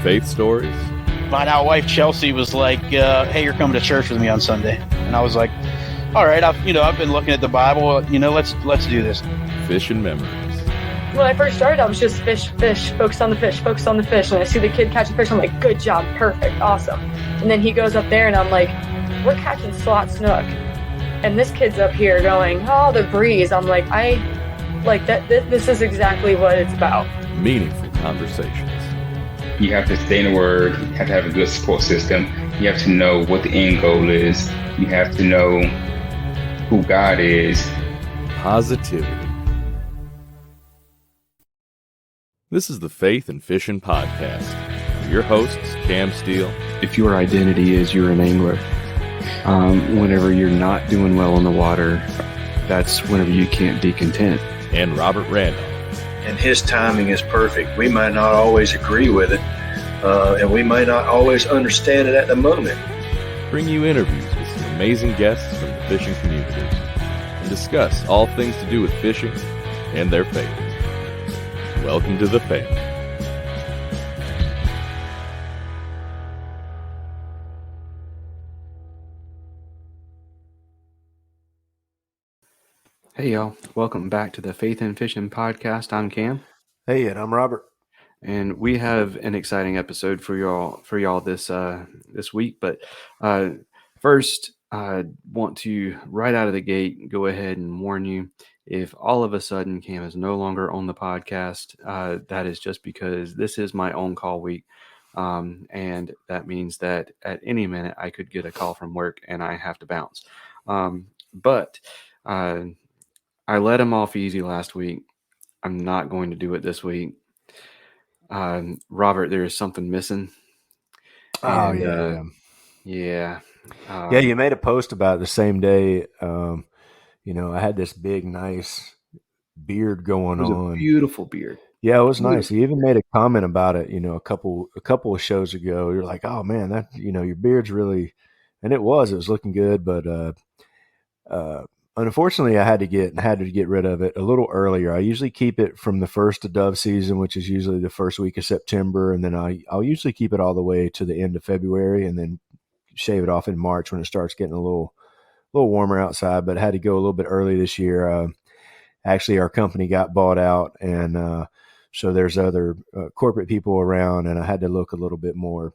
faith stories, My now wife Chelsea was like, "Hey, you're coming to church with me on Sunday," and I was like, "All right, I've been looking at the Bible. Let's do this." fishing memories. When I first started, I was just fish, focus on the fish. And I see the kid catch a fish, I'm like, good job, perfect, awesome. And then he goes up there and I'm like, we're catching slot snook. And this kid's up here going, oh, the breeze. I'm like, this is exactly what it's about. Meaningful conversations. You have to stay in the Word. You have to have a good support system. You have to know what the end goal is. You have to know who God is. Positivity. This is the Faith and Fishing Podcast. Your hosts, Cam Steele. If your identity is you're an angler, whenever you're not doing well in the water, that's whenever you can't be content. And Robert Randolph. And his timing is perfect. We might not always agree with it, and we might not always understand it at the moment. Bring you interviews with some amazing guests from the fishing community and discuss all things to do with fishing and their faith. Welcome to the family. Hey y'all, welcome back to the Faith and Fishing Podcast. I'm Cam. Hey, and I'm Robert. And we have an exciting episode for y'all this week. But first, I want to right out of the gate go ahead and warn you, if all of a sudden Cam is no longer on the podcast, that is just because this is my own call week. And that means that at any minute I could get a call from work and I have to bounce. But I let him off easy last week. I'm not going to do it this week. Robert, there is something missing. Oh, And, yeah. You made a post about it the same day. I had this big, nice beard going It was on. a beautiful beard. Yeah, it was nice. He even made a comment about it, a couple of shows ago. You're like, oh man, that, your beard's really, and it was looking good, but unfortunately I had to get rid of it a little earlier. I usually keep it from the first of dove season, which is usually the first week of September, and then I'll usually keep it all the way to the end of February, and then shave it off in March when it starts getting a little warmer outside. But I had to go a little bit early this year. Actually, our company got bought out, and so there's other corporate people around, and I had to look a little bit more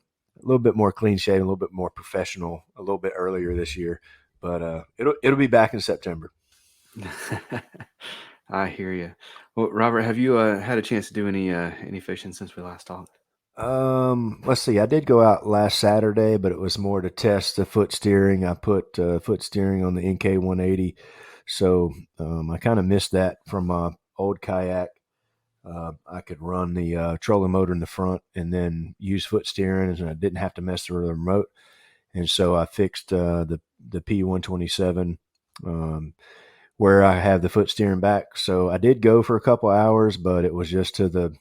clean shaven, a little bit more professional, a little bit earlier this year. But it'll be back in September. I hear you. Well, Robert, have you had a chance to do any fishing since we last talked? Let's see. I did go out last Saturday, but it was more to test the foot steering. I put foot steering on the NK 180, so I kind of missed that from my old kayak. I could run the trolling motor in the front and then use foot steering, and I didn't have to mess with the remote. And so I fixed the P127 where I have the foot steering back. So I did go for a couple hours, but it was just to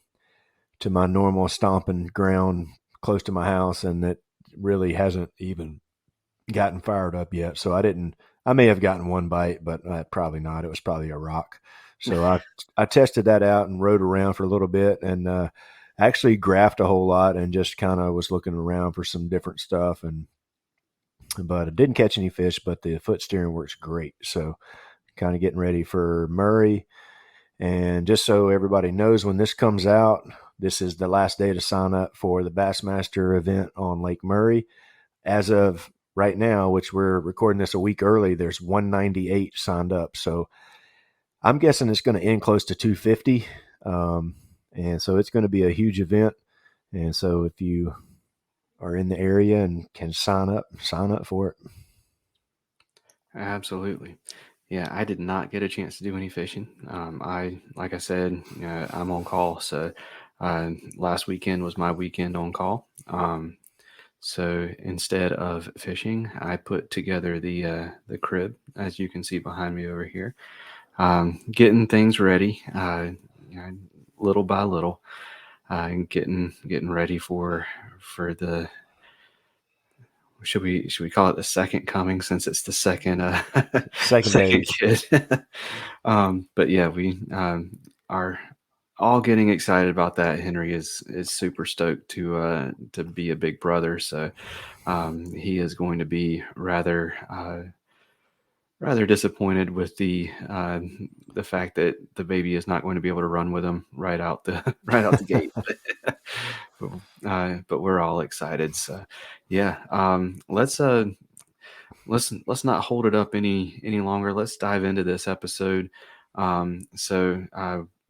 my normal stomping ground close to my house, and it really hasn't even gotten fired up yet. So I may have gotten one bite, but probably not. It was probably a rock. So I tested that out and rode around for a little bit, and actually graphed a whole lot and just kind of was looking around for some different stuff. But I didn't catch any fish, but the foot steering works great. So kind of getting ready for Murray. And just so everybody knows, when this comes out, this is the last day to sign up for the Bassmaster event on Lake Murray. As of right now, which we're recording this a week early, there's 198 signed up. So I'm guessing it's going to end close to 250. And so it's going to be a huge event. And so if you are in the area and can sign up for it. Absolutely. Yeah, I did not get a chance to do any fishing. Like I said, I'm on call. So last weekend was my weekend on call. So instead of fishing, I put together the crib, as you can see behind me over here, getting things ready, little by little, getting ready for the. Should we call it the second coming, since it's the second second kid? But yeah, we our all getting excited about that. Henry is super stoked to be a big brother. So he is going to be rather disappointed with the fact that the baby is not going to be able to run with him right out the gate. But we're all excited. So yeah, let's not hold it up any longer. Let's dive into this episode.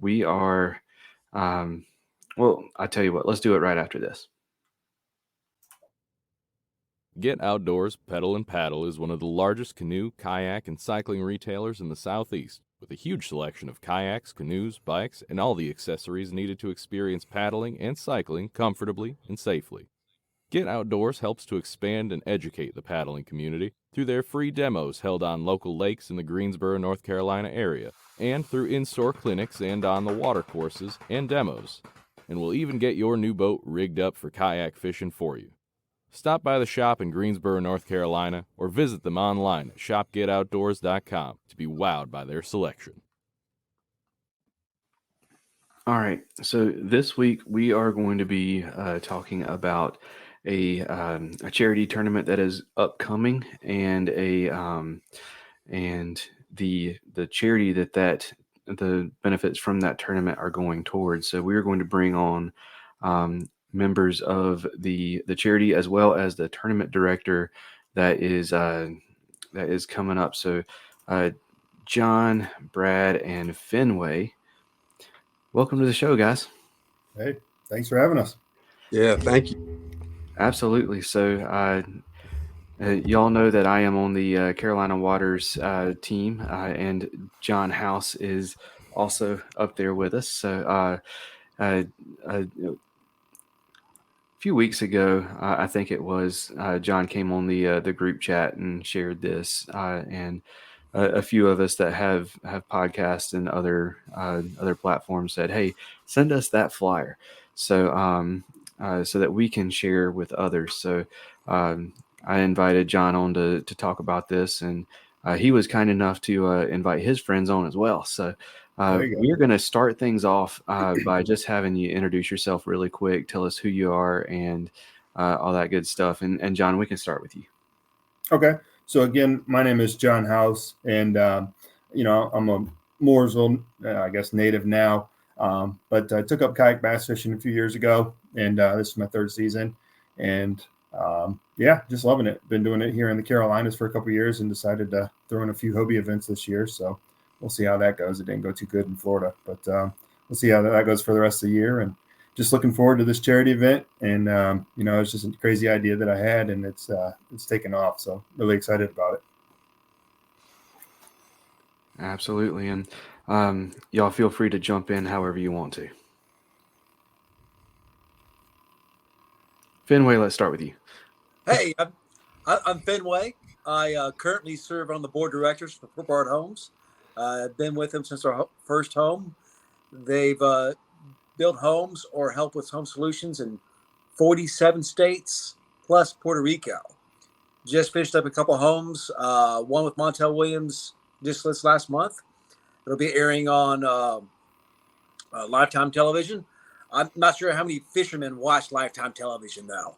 We are. Well, I tell you what. Let's do it right after this. Get Outdoors Pedal and Paddle is one of the largest canoe, kayak, and cycling retailers in the Southeast, with a huge selection of kayaks, canoes, bikes, and all the accessories needed to experience paddling and cycling comfortably and safely. Get Outdoors helps to expand and educate the paddling community through their free demos held on local lakes in the Greensboro, North Carolina area, and through in-store clinics and on the water courses and demos, and will even get your new boat rigged up for kayak fishing for you. Stop by the shop in Greensboro, North Carolina, or visit them online at shopgetoutdoors.com to be wowed by their selection. All right, so this week we are going to be talking about a charity tournament that is upcoming, and the charity that the benefits from that tournament are going towards. So we are going to bring on members of the charity, as well as the tournament director that is coming up. So John, Brad, and Fenway, welcome to the show, guys. Hey, thanks for having us. Yeah, thank you. Absolutely. So y'all know that I am on the Carolina Waters team, and John House is also up there with us. So a few weeks ago, I think it was, John came on the group chat and shared this, and a few of us that have podcasts and other platforms said, "Hey, send us that flyer," so that we can share with others. So I invited John on to talk about this, and he was kind enough to invite his friends on as well. So we're going to start things off by just having you introduce yourself really quick. Tell us who you are and all that good stuff. And John, we can start with you. Okay. So again, my name is John House, and I'm a Mooresville, I guess, native now, but I took up kayak bass fishing a few years ago, and this is my third season, and just loving it. Been doing it here in the Carolinas for a couple of years, and decided to throw in a few Hobie events this year. So we'll see how that goes. It didn't go too good in Florida, but we'll see how that goes for the rest of the year. And just looking forward to this charity event. And it's just a crazy idea that I had, and it's taken off. So really excited about it. Absolutely. And y'all feel free to jump in however you want to. Fenway, let's start with you. Hey, I'm Fenway. I currently serve on the board of directors for Purple Homes. I've been with them since our first home. They've built homes or helped with home solutions in 47 states plus Puerto Rico. Just finished up a couple homes, one with Montel Williams just this last month. It'll be airing on Lifetime Television. I'm not sure how many fishermen watch Lifetime Television, though.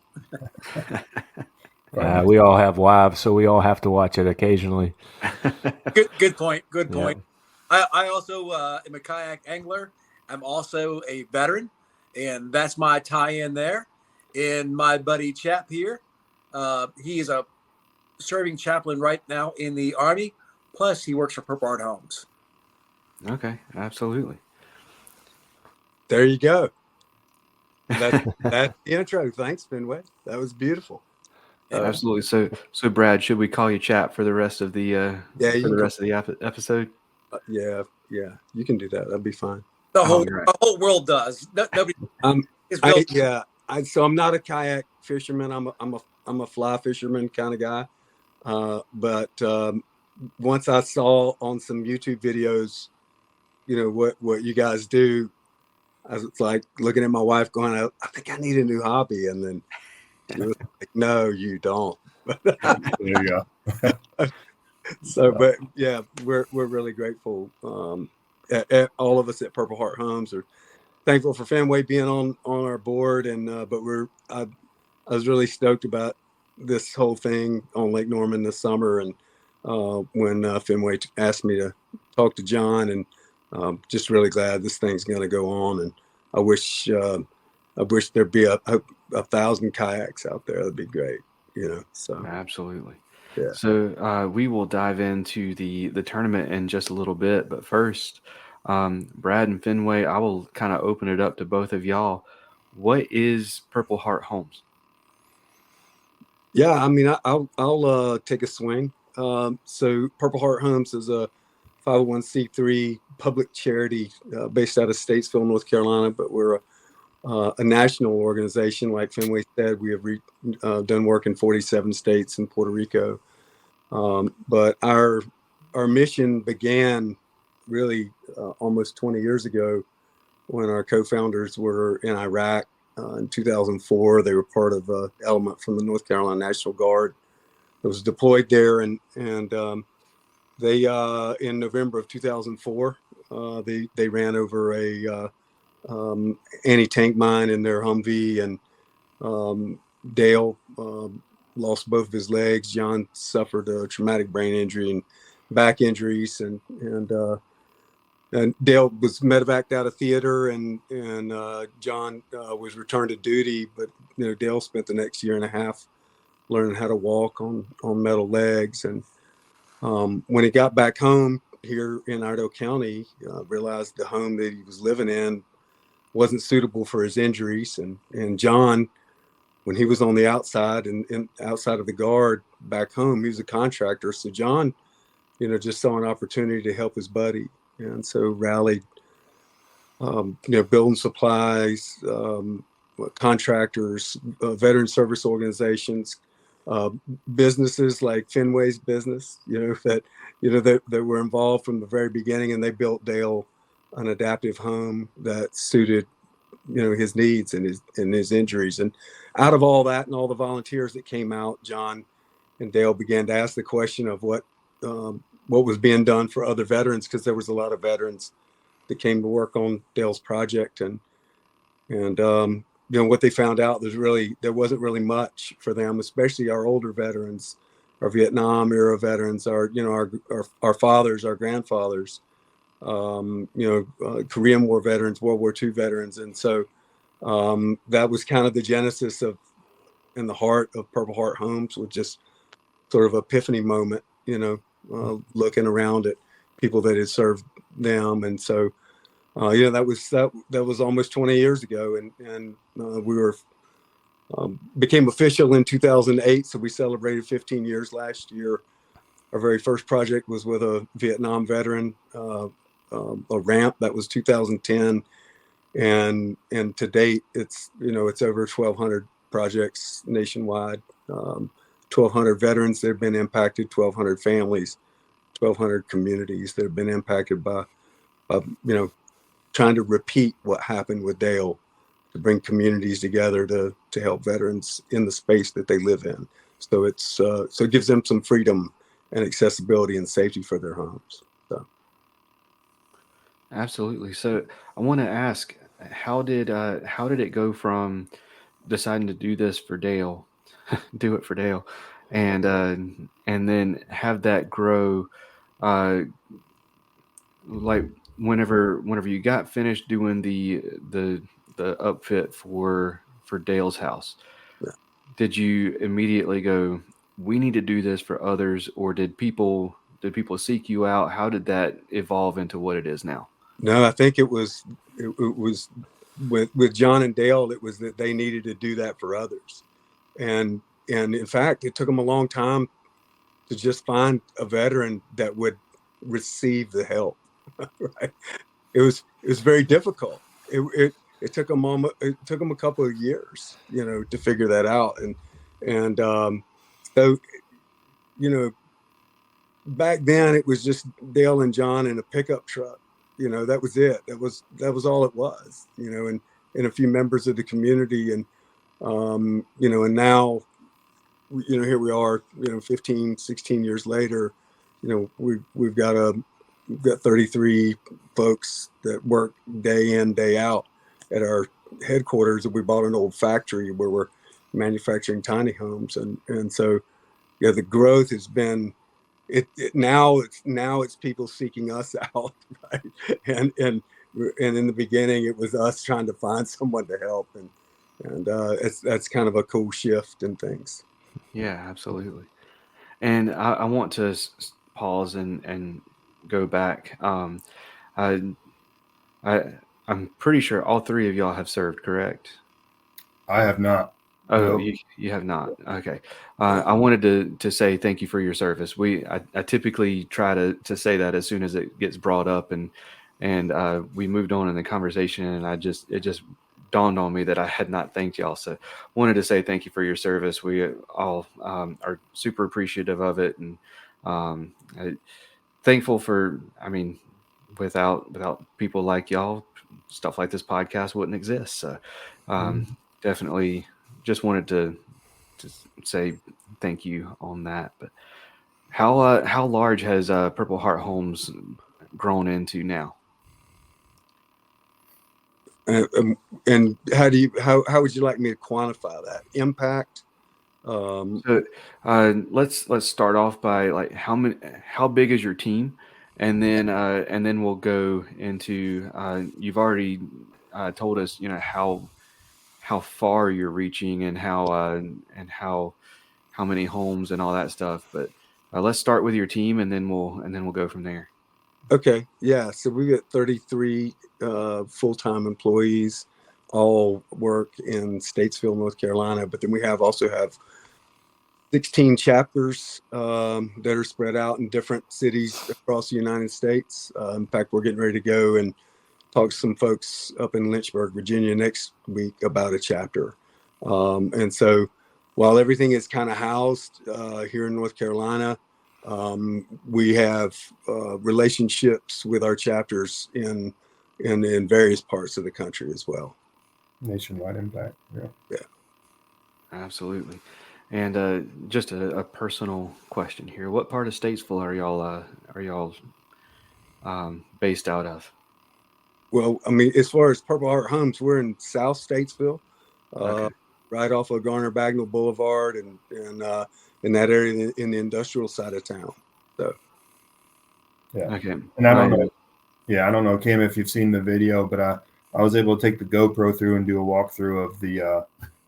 We all have wives, so we all have to watch it occasionally. Good point. Yeah. I also am a kayak angler. I'm also a veteran, and that's my tie-in there. And my buddy Chap here, he is a serving chaplain right now in the Army, plus he works for Purple Heart Homes. Okay, absolutely. There you go. That intro. Thanks, Fenway. That was beautiful. Absolutely. So Brad, should we call you Chap for the rest of the rest of the episode? Yeah, you can do that. That'd be fine. The whole world does. Nobody. So I'm not a kayak fisherman. I'm a fly fisherman kind of guy. But once I saw on some YouTube videos, what you guys do, I was like looking at my wife going, I think I need a new hobby. And then she was like, no, you don't. There you go. So, but yeah, we're really grateful. All of us at Purple Heart Homes are thankful for Fenway being on our board, and but I was really stoked about this whole thing on Lake Norman this summer, and when Fenway asked me to talk to John, and just really glad this thing's going to go on, and I wish there'd be a 1,000 kayaks out there. That'd be great, So Absolutely. yeah. So we will dive into the tournament in just a little bit, but first, Brad and Fenway, I will kind of open it up to both of y'all. What is Purple Heart Homes? Yeah, I mean, I'll take a swing. So Purple Heart Homes is a 501c3 public charity based out of Statesville, North Carolina, but we're a national organization. Like Fenway said, we have done work in 47 states and Puerto Rico. But our mission began really almost 20 years ago when our co-founders were in Iraq. In 2004, they were part of an element from the North Carolina National Guard that was deployed there, and they in November of 2004 they ran over a anti-tank mine in their Humvee, and Dale lost both of his legs. John suffered a traumatic brain injury and back injuries, and Dale was medevaced out of theater, and John was returned to duty. But Dale spent the next year and a half learning how to walk on metal legs, and when he got back home here in Iredell County, realized the home that he was living in wasn't suitable for his injuries, and John, when he was on the outside and outside of the Guard back home, he was a contractor. So John, just saw an opportunity to help his buddy, and so rallied, building supplies, contractors, veteran service organizations, businesses like Fenway's business, that were involved from the very beginning, and they built Dale an adaptive home that suited his needs and his injuries. And out of all that and all the volunteers that came out, John and Dale began to ask the question of what was being done for other veterans, because there was a lot of veterans that came to work on Dale's project, and what they found out, there wasn't really much for them, especially our older veterans, our Vietnam era veterans, our fathers, our grandfathers, Korean War veterans, World War II veterans. And so that was kind of the genesis of, in the heart of Purple Heart Homes, with just sort of epiphany moment, looking around at people that had served them. And so, that was almost 20 years ago. And we were, became official in 2008. So we celebrated 15 years last year. Our very first project was with a Vietnam veteran, a ramp. That was 2010. And to date, it's over 1,200 projects nationwide, 1,200 veterans that have been impacted, 1,200 families, 1,200 communities that have been impacted by, trying to repeat what happened with Dale, to bring communities together to help veterans in the space that they live in. So it gives them some freedom and accessibility and safety for their homes. So. Absolutely. So I want to ask, how did it go from deciding to do this for Dale, do it for Dale, and then have that grow, like whenever you got finished doing the upfit for Dale's house, yeah. Did you immediately go, we need to do this for others, or did people seek you out? How did that evolve into what it is now? No, I think it was with John and Dale, it was that they needed to do that for others. And in fact, it took them a long time to just find a veteran that would receive the help. Right? It was very difficult. It took them a couple of years, to figure that out. And so, back then it was just Dale and John in a pickup truck. That was it. That was all it was, and a few members of the community. And, and now, here we are, 15, 16 years later, we've got 33 folks that work day in, day out, at our headquarters, we bought an old factory where we're manufacturing tiny homes, and so yeah, the growth has been now it's people seeking us out, right? And in the beginning it was us trying to find someone to help, and that's kind of a cool shift in things. Yeah, absolutely. And I want to pause and go back. I, I I'm pretty sure all three of y'all have served, correct? I have not. Oh, Nope. you have not. Okay. I wanted to say thank you for your service. I typically try to say that as soon as it gets brought up, and we moved on in the conversation, and it just dawned on me that I had not thanked y'all. So wanted to say thank you for your service. We all are super appreciative of it, and thankful for. I mean, without people like y'all, stuff like this podcast wouldn't exist. So definitely just wanted to say thank you on that. But how large has Purple Heart Homes grown into now? And how would you like me to quantify that impact? So let's start off by like how big is your team, and then we'll go into you've already told us how far you're reaching and how many homes and all that stuff. But let's start with your team, and then we'll go from there. Okay, yeah. So we got 33 full-time employees, all work in Statesville, North Carolina. But then we also have 16 chapters that are spread out in different cities across the United States. In fact, we're getting ready to go and talk to some folks up in Lynchburg, Virginia next week about a chapter. And so while everything is kind of housed here in North Carolina, we have relationships with our chapters in various parts of the country as well. Nationwide impact. Yeah. Absolutely. And just a personal question here: what part of Statesville are y'all based out of? Well, I mean, as far as Purple Heart Homes, we're in South Statesville, Okay. right off of Garner Bagnell Boulevard, and in that area in the industrial side of town. So, Yeah. Okay. And I don't know. Yeah, I don't know, Kim, if you've seen the video, but I was able to take the GoPro through and do a walkthrough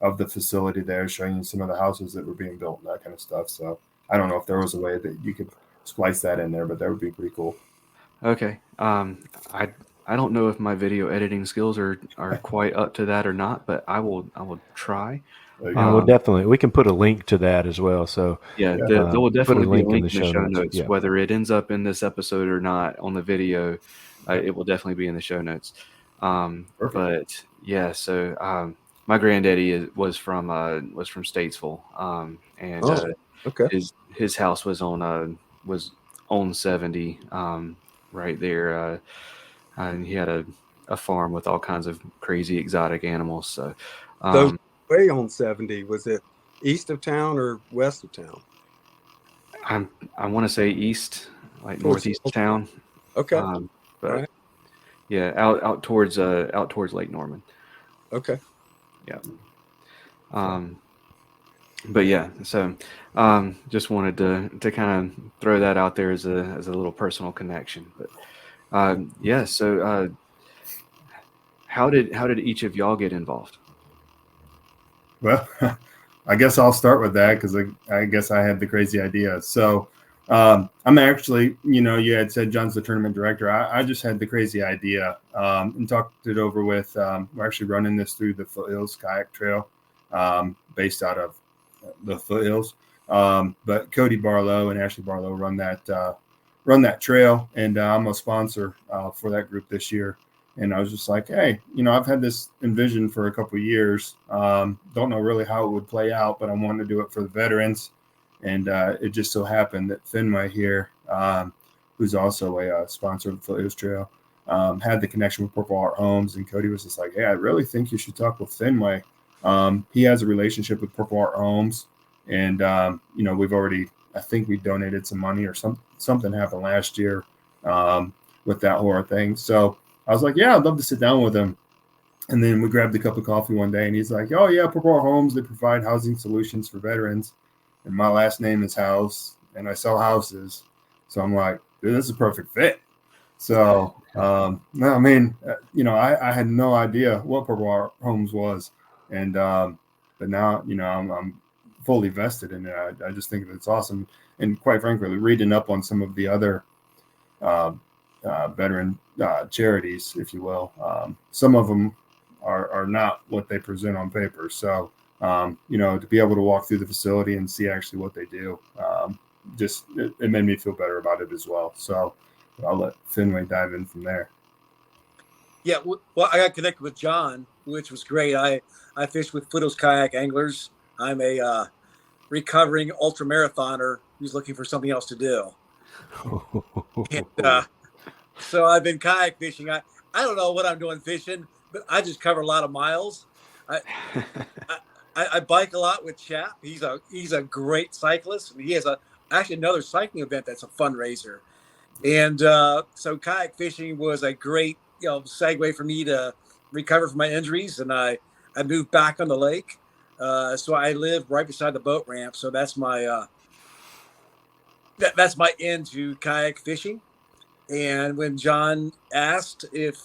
of the facility there, showing you some of the houses that were being built and that kind of stuff. So I don't know if there was a way that you could splice that in there, but that would be pretty cool. Okay. I don't know if my video editing skills are quite up to that or not, but I will try. We can put a link to that as well. So yeah, there will definitely be a link in the show notes. Yeah. Whether it ends up in this episode or not on the video, it will definitely be in the show notes. But yeah, so my granddaddy was from Statesville, and okay. his house was on 70, right there. And he had a farm with all kinds of crazy exotic animals. So, way on 70, was it east of town or west of town? I want to say east, like northeast of town. Okay. But right. Yeah, out towards Lake Norman. Okay. Yeah. But yeah, so just wanted to kind of throw that out there as a little personal connection. But yeah, so how did each of y'all get involved? Well, I guess I'll start with that because I guess I had the crazy idea. So I'm actually, you had said John's the tournament director. I just had the crazy idea and talked it over with, we're actually running this through the Foothills Kayak Trail based out of the Foothills. But Cody Barlow and Ashley Barlow run that trail, and I'm a sponsor for that group this year. And I was just like, hey, I've had this envisioned for a couple of years. Don't know really how it would play out, but I wanted to do it for the veterans. And it just so happened that Fenway here, who's also a sponsor of the Foothills Trail, had the connection with Purple Heart Homes. And Cody was just like, hey, I really think you should talk with Fenway. He has a relationship with Purple Heart Homes. And, we've already, I think we donated some money or something happened last year with that horror thing. So I was like, yeah, I'd love to sit down with him. And then we grabbed a cup of coffee one day, and he's like, "Oh yeah, Purport Homes, they provide housing solutions for veterans, and my last name is House, and I sell houses." So I'm like, "Dude, this is a perfect fit." So no, I mean, I had no idea what Purport Homes was, and but now I'm fully vested in it. I just think it's awesome, and quite frankly, reading up on some of the other uh, veteran charities, if you will, some of them are not what they present on paper. So, to be able to walk through the facility and see actually what they do, it made me feel better about it as well. So I'll let Fenway dive in from there. Yeah, well, I got connected with John, which was great. I fished with Foothills Kayak Anglers. I'm a recovering ultra marathoner who's looking for something else to do. And so I've been kayak fishing. I don't know what I'm doing fishing, but I just cover a lot of miles. I I bike a lot with Chap. He's a great cyclist. He has actually another cycling event that's a fundraiser. And so kayak fishing was a great segue for me to recover from my injuries, and I moved back on the lake. So I live right beside the boat ramp. So that's my that's my end to kayak fishing. And when John asked if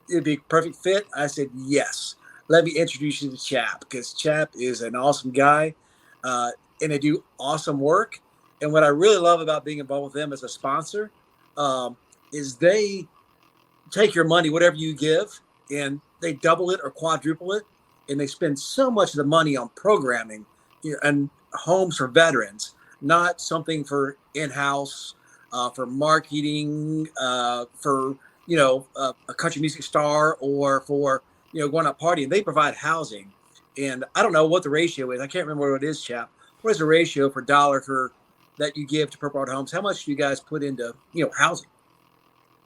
it'd be a perfect fit, I said yes. Let me introduce you to Chap, because Chap is an awesome guy, and they do awesome work. And what I really love about being involved with them as a sponsor is they take your money, whatever you give, and they double it or quadruple it, and they spend so much of the money on programming and homes for veterans, not something for in-house, for marketing, for a country music star, or for going out partying. They provide housing, and I don't know what the ratio is. I can't remember what it is, Chap. What is the ratio for dollar for that you give to Purple Heart Homes? How much do you guys put into housing?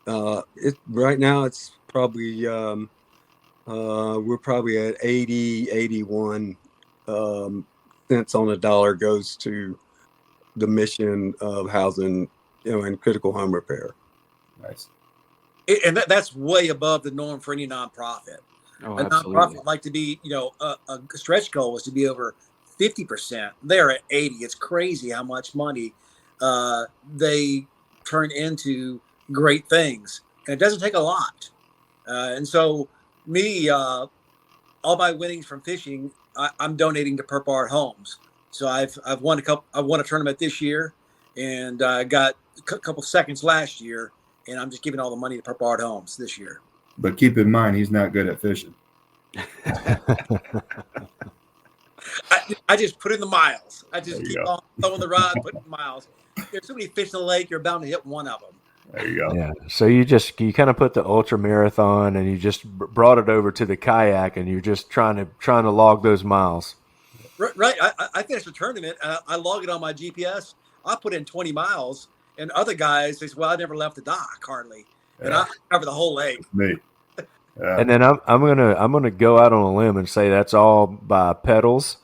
Right now it's probably we're probably at 81 cents on a dollar goes to the mission of housing, and critical home repair. Nice. And that's way above the norm for any nonprofit. Oh, a absolutely. nonprofit would like to be, a stretch goal was to be over 50%. They're at 80. It's crazy how much money they turn into great things, and it doesn't take a lot. And so me, all my winnings from fishing, I'm donating to Purple Heart Homes. So I've won a couple. I won a tournament this year, and I got a couple seconds last year, and I'm just giving all the money to Purple Heart Homes this year. But keep in mind, he's not good at fishing. I just put in the miles. I just keep on throwing the rod, putting miles. There's so many fish in the lake, you're bound to hit one of them. There you go. Yeah. So you kind of put the ultra marathon, and you just brought it over to the kayak, and you're just trying to log those miles. Right. I finished the tournament. I log it on my GPS. I put in 20 miles, and other guys say, "Well, I never left the dock hardly," and I cover the whole lake. Me. Yeah. And then I'm gonna go out on a limb and say that's all by pedals.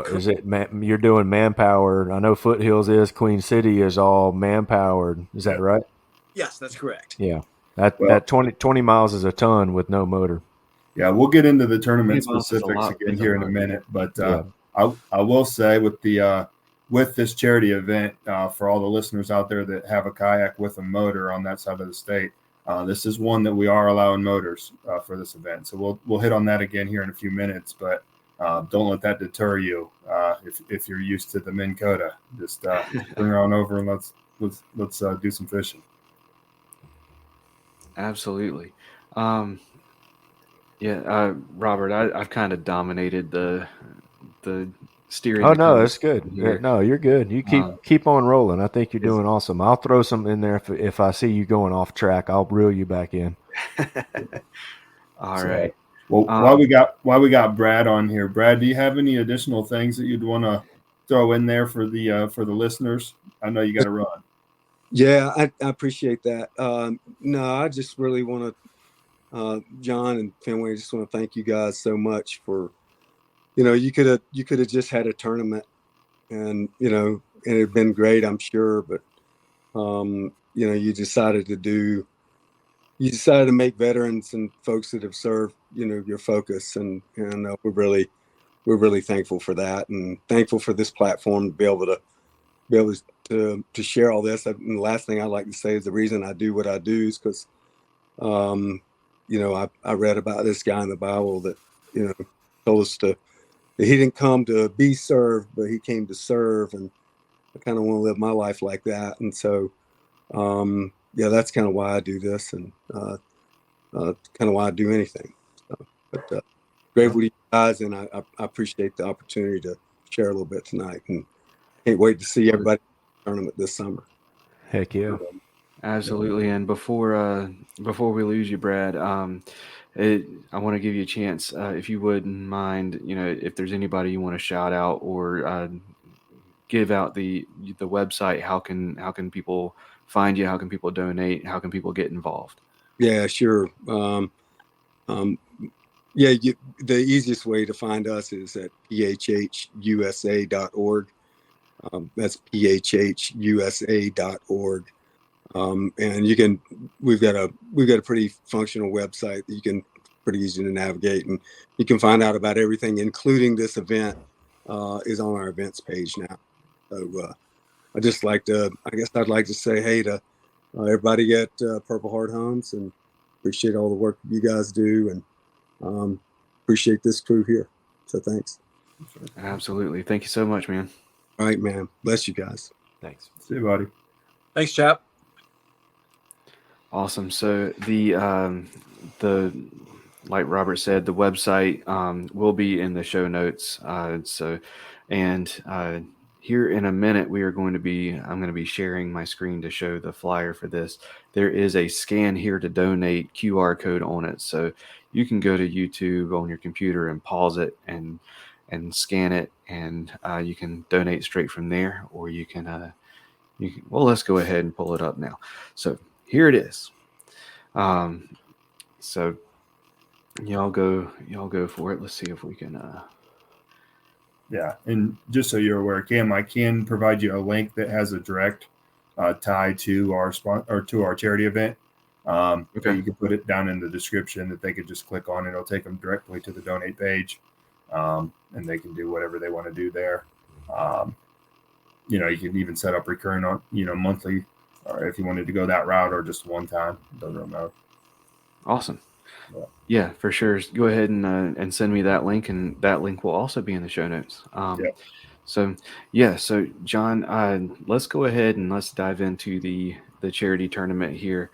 Is it you're doing manpower? I know Foothills is, Queen City is all man-powered. Is that right? Yes, that's correct. Yeah. That 20 miles is a ton with no motor. Yeah, we'll get into the tournament specifics again here in a minute, but I will say with this charity event, for all the listeners out there that have a kayak with a motor on that side of the state, this is one that we are allowing motors for this event. So we'll hit on that again here in a few minutes, but don't let that deter you if you're used to the Minn Kota. Just bring her on over and let's do some fishing. Absolutely. Robert, I've kind of dominated the steering. Oh no, that's good. Yeah, no, you're good. You keep on rolling. I think you're doing awesome. I'll throw some in there if I see you going off track. I'll reel you back in. All right. Well, while we got Brad on here, Brad, do you have any additional things that you'd want to throw in there for the listeners? I know you got to run. Yeah, I appreciate that. No, I just really want to, John and Fenway, I just want to thank you guys so much for, you could have just had a tournament, and it'd been great, I'm sure, but you decided to do you decided to make veterans and folks that have served, your focus, and we're really thankful for that, and thankful for this platform to be able to share all this. And the last thing I'd like to say is the reason I do what I do is because, I read about this guy in the Bible that, told us that he didn't come to be served, but he came to serve. And I kind of want to live my life like that. And so, that's kind of why I do this, and kind of why I do anything. So, but grateful to you guys, and I appreciate the opportunity to share a little bit tonight, and can't wait to see everybody in the tournament this summer. Heck yeah. Absolutely. And before we lose you, Brad, I want to give you a chance, if you wouldn't mind, if there's anybody you want to shout out or give out the website, how can people find you? How can people donate? How can people get involved? Yeah, sure. The easiest way to find us is at phhusa.org. That's phhusa.org. And we've got a pretty functional website that you can pretty easy to navigate, and you can find out about everything, including this event, is on our events page now. So I'd like to say hey to everybody at Purple Heart Homes, and appreciate all the work you guys do, and appreciate this crew here. So thanks. Absolutely. Thank you so much, man. All right, man. Bless you guys. Thanks. See you, buddy. Thanks, chap. Awesome. So the like Robert said, the website will be in the show notes. Here in a minute, I'm going to be sharing my screen to show the flyer for this. There is a scan here to donate QR code on it. So you can go to YouTube on your computer and pause it and scan it, and you can donate straight from there, or you can, let's go ahead and pull it up now. So here it is. So y'all go for it. Let's see if we can, Yeah, and just so you're aware, Cam, I can provide you a link that has a direct tie to our to our charity event. Okay. You can put it down in the description that they could just click on. It'll take them directly to the donate page, and they can do whatever they want to do there. You can even set up recurring on monthly, or if you wanted to go that route, or just one time. It doesn't really matter. Awesome. Yeah, for sure. Go ahead and send me that link, and that link will also be in the show notes. So John, let's go ahead and let's dive into the charity tournament here.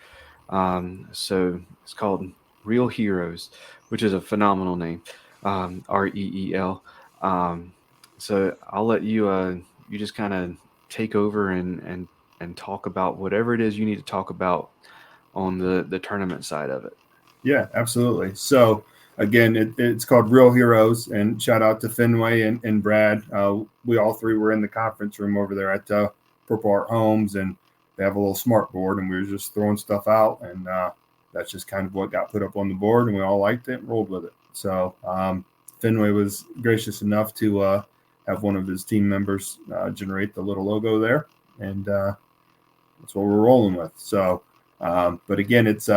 So it's called Real Heroes, which is a phenomenal name, REEL. So I'll let you you just kind of take over and talk about whatever it is you need to talk about on the tournament side of it. Yeah, absolutely. So again, it's called Real Heroes, and shout out to Fenway and Brad. We all three were in the conference room over there at Purple Heart Homes, and they have a little smart board, and we were just throwing stuff out, and that's just kind of what got put up on the board, and we all liked it and rolled with it. So Fenway was gracious enough to have one of his team members generate the little logo there, and that's what we're rolling with. So. But again, it's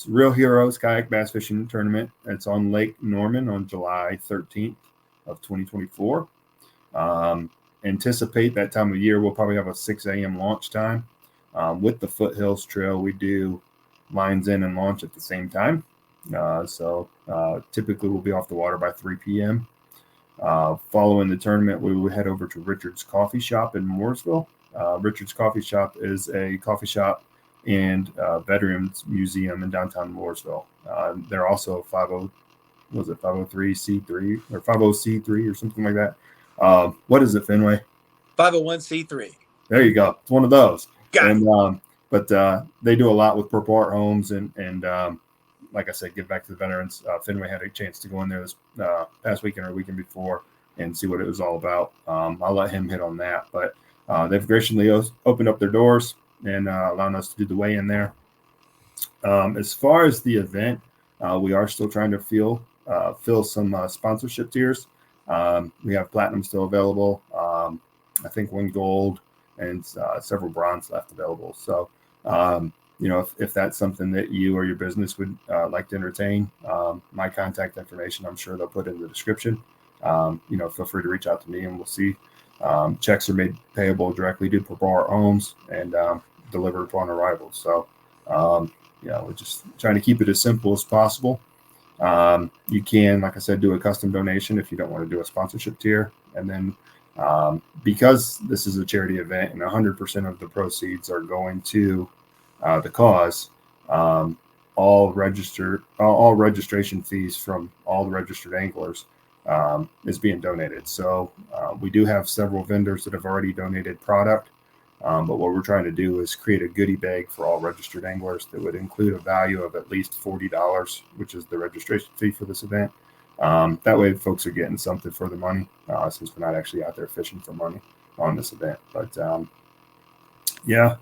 Real Heroes Kayak Bass Fishing Tournament. It's on Lake Norman on July 13th of 2024. Anticipate that time of year, we'll probably have a 6 a.m. launch time. With the Foothills Trail, we do lines in and launch at the same time. So typically we'll be off the water by 3 p.m. Following the tournament, we will head over to Richard's Coffee Shop in Mooresville. Richard's Coffee Shop is a coffee shop and Veterans Museum in downtown Mooresville. They're also 503c3 or 50c3 or something like that. What is it, Fenway? 501c3. There you go. It's one of those. Got it. But they do a lot with Purple Heart Homes, and like I said, give back to the veterans. Fenway had a chance to go in there this past weekend or weekend before and see what it was all about. I'll let him hit on that, but they've graciously opened up their doors and allowing us to do the weigh-in there. As far as the event, we are still trying to fill some sponsorship tiers. We have platinum still available. I think one gold and several bronze left available. So if that's something that you or your business would like to entertain, my contact information, I'm sure they'll put in the description. Feel free to reach out to me and we'll see. Checks are made payable directly to Purbar Homes and delivered upon arrival. So, we're just trying to keep it as simple as possible. You can, like I said, do a custom donation if you don't want to do a sponsorship tier. And then because this is a charity event and 100% of the proceeds are going to the cause, all registration fees from all the registered anglers is being donated. So we do have several vendors that have already donated product. But what we're trying to do is create a goodie bag for all registered anglers that would include a value of at least $40, which is the registration fee for this event. That way folks are getting something for their money, since we're not actually out there fishing for money on this event. But